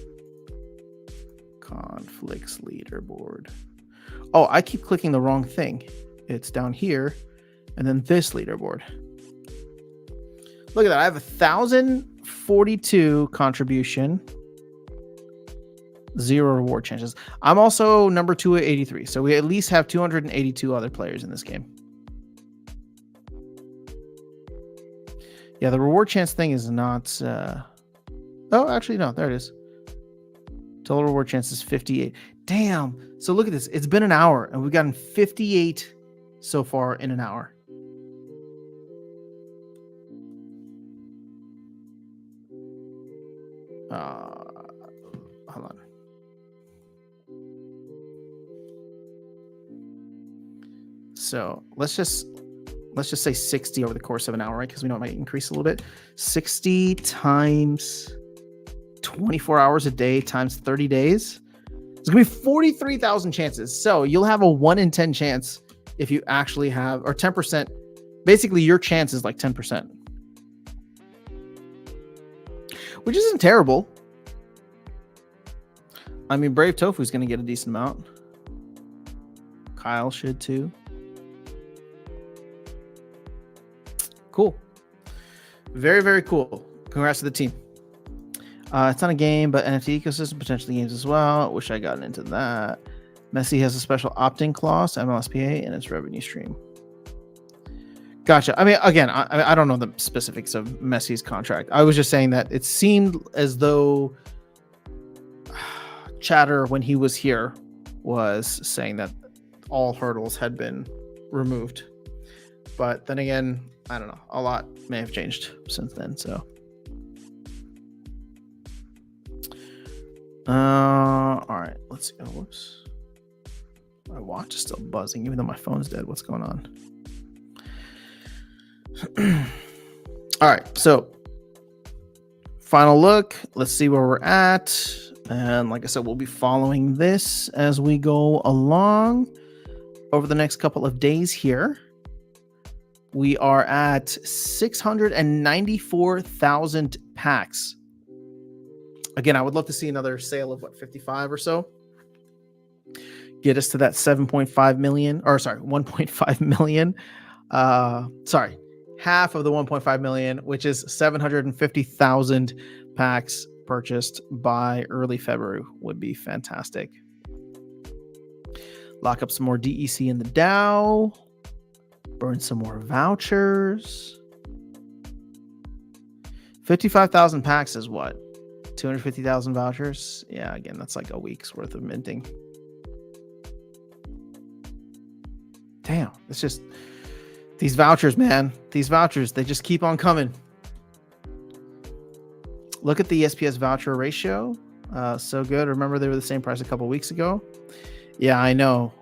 conflicts leaderboard. Oh, I keep clicking the wrong thing. It's down here, and then this leaderboard. Look at that. I have 1,042 contribution, 0 reward chances. I'm also number 2 at 83. So we at least have 282 other players in this game. Yeah, the reward chance thing is not... Oh, actually, no. There it is. Total reward chance is 58. Damn. So look at this. It's been an hour, and we've gotten 58 so far in an hour. Hold on. So let's just say 60 over the course of an hour, right? Because we know it might increase a little bit. 60 times 24 hours a day times 30 days. It's gonna be 43,000 chances. So you'll have a 1 in 10 chance if you actually have, or 10%. Basically, your chance is like 10%, which isn't terrible. I mean, Brave Tofu's going to get a decent amount. Kyle should too. Cool. Very, very cool. Congrats to the team. It's not a game, but NFT ecosystem, potentially games as well. Wish I got into that. Messi has a special opt-in clause, MLSPA, and its revenue stream. Gotcha. I mean, again, I don't know the specifics of Messi's contract. I was just saying that it seemed as though chatter when he was here was saying that all hurdles had been removed. But then again, I don't know. A lot may have changed since then. So, all right. Let's see. Oh, whoops. My watch is still buzzing, even though my phone's dead. What's going on? All right. So, final look. Let's see where we're at. And like I said, we'll be following this as we go along over the next couple of days here. We are at 694,000 packs. Again, I would love to see another sale of 55 or so. Get us to that 7.5 million, or sorry, 1.5 million. Sorry, half of the 1.5 million, which is 750,000 packs purchased by early February would be fantastic. Lock up some more DEC in the DAO. Burn some more vouchers. 55,000 packs is what? 250,000 vouchers? Yeah, again, that's like a week's worth of minting. Damn, it's just these vouchers, man. These vouchers, they just keep on coming. Look at the SPS voucher ratio. So good. Remember, they were the same price a couple weeks ago. Yeah, I know.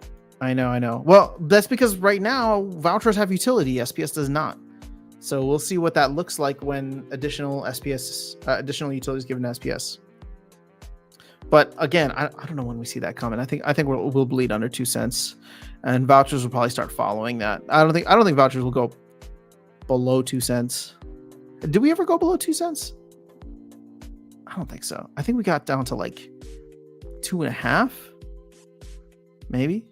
Well, that's because right now vouchers have utility. SPS does not. So we'll see what that looks like when additional utilities given to SPS. But again, I don't know when we see that coming. I think we'll bleed under 2 cents, and vouchers will probably start following that. I don't think vouchers will go below 2 cents. Did we ever go below 2 cents? I don't think so. I think we got down to like 2.5, maybe.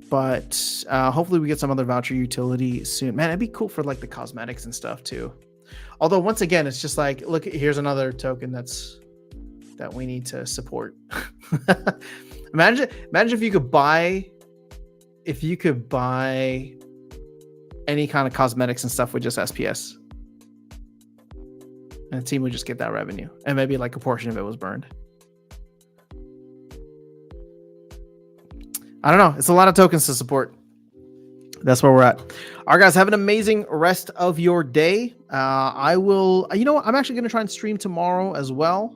But hopefully we get some other voucher utility soon. Man, it'd be cool for like the cosmetics and stuff too. Although once again, it's just like, look, here's another token that we need to support. Imagine if you could buy any kind of cosmetics and stuff with just SPS. And the team would just get that revenue. And maybe like a portion of it was burned. I don't know. It's a lot of tokens to support. That's where we're at. All right, guys, have an amazing rest of your day. I will, I'm actually going to try and stream tomorrow as well.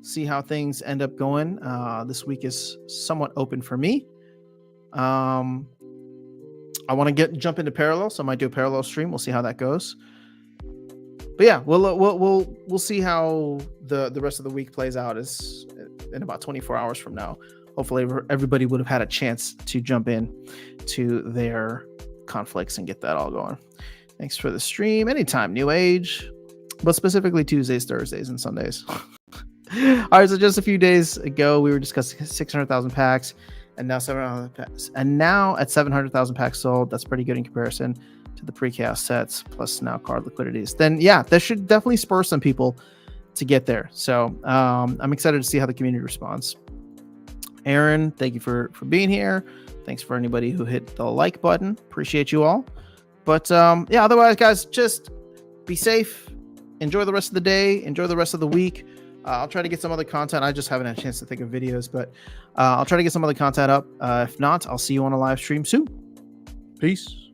See how things end up going. This week is somewhat open for me. I want to jump into parallel, so I might do a parallel stream. We'll see how that goes. But yeah, we'll see how the rest of the week plays out is in about 24 hours from now. Hopefully everybody would have had a chance to jump in to their conflicts and get that all going. Thanks for the stream. Anytime, New Age, but specifically Tuesdays, Thursdays, and Sundays. All right, so just a few days ago, we were discussing 600,000 packs and now 700,000 packs. And now at 700,000 packs sold, that's pretty good in comparison to the pre-chaos sets plus now card liquidities. Then yeah, that should definitely spur some people to get there. So I'm excited to see how the community responds. Aaron, thank you for being here. Thanks for anybody who hit the like button. Appreciate you all. But yeah, otherwise, guys, just be safe. Enjoy the rest of the day. Enjoy the rest of the week. I'll try to get some other content. I just haven't had a chance to think of videos, but I'll try to get some other content up. If not, I'll see you on a live stream soon. Peace.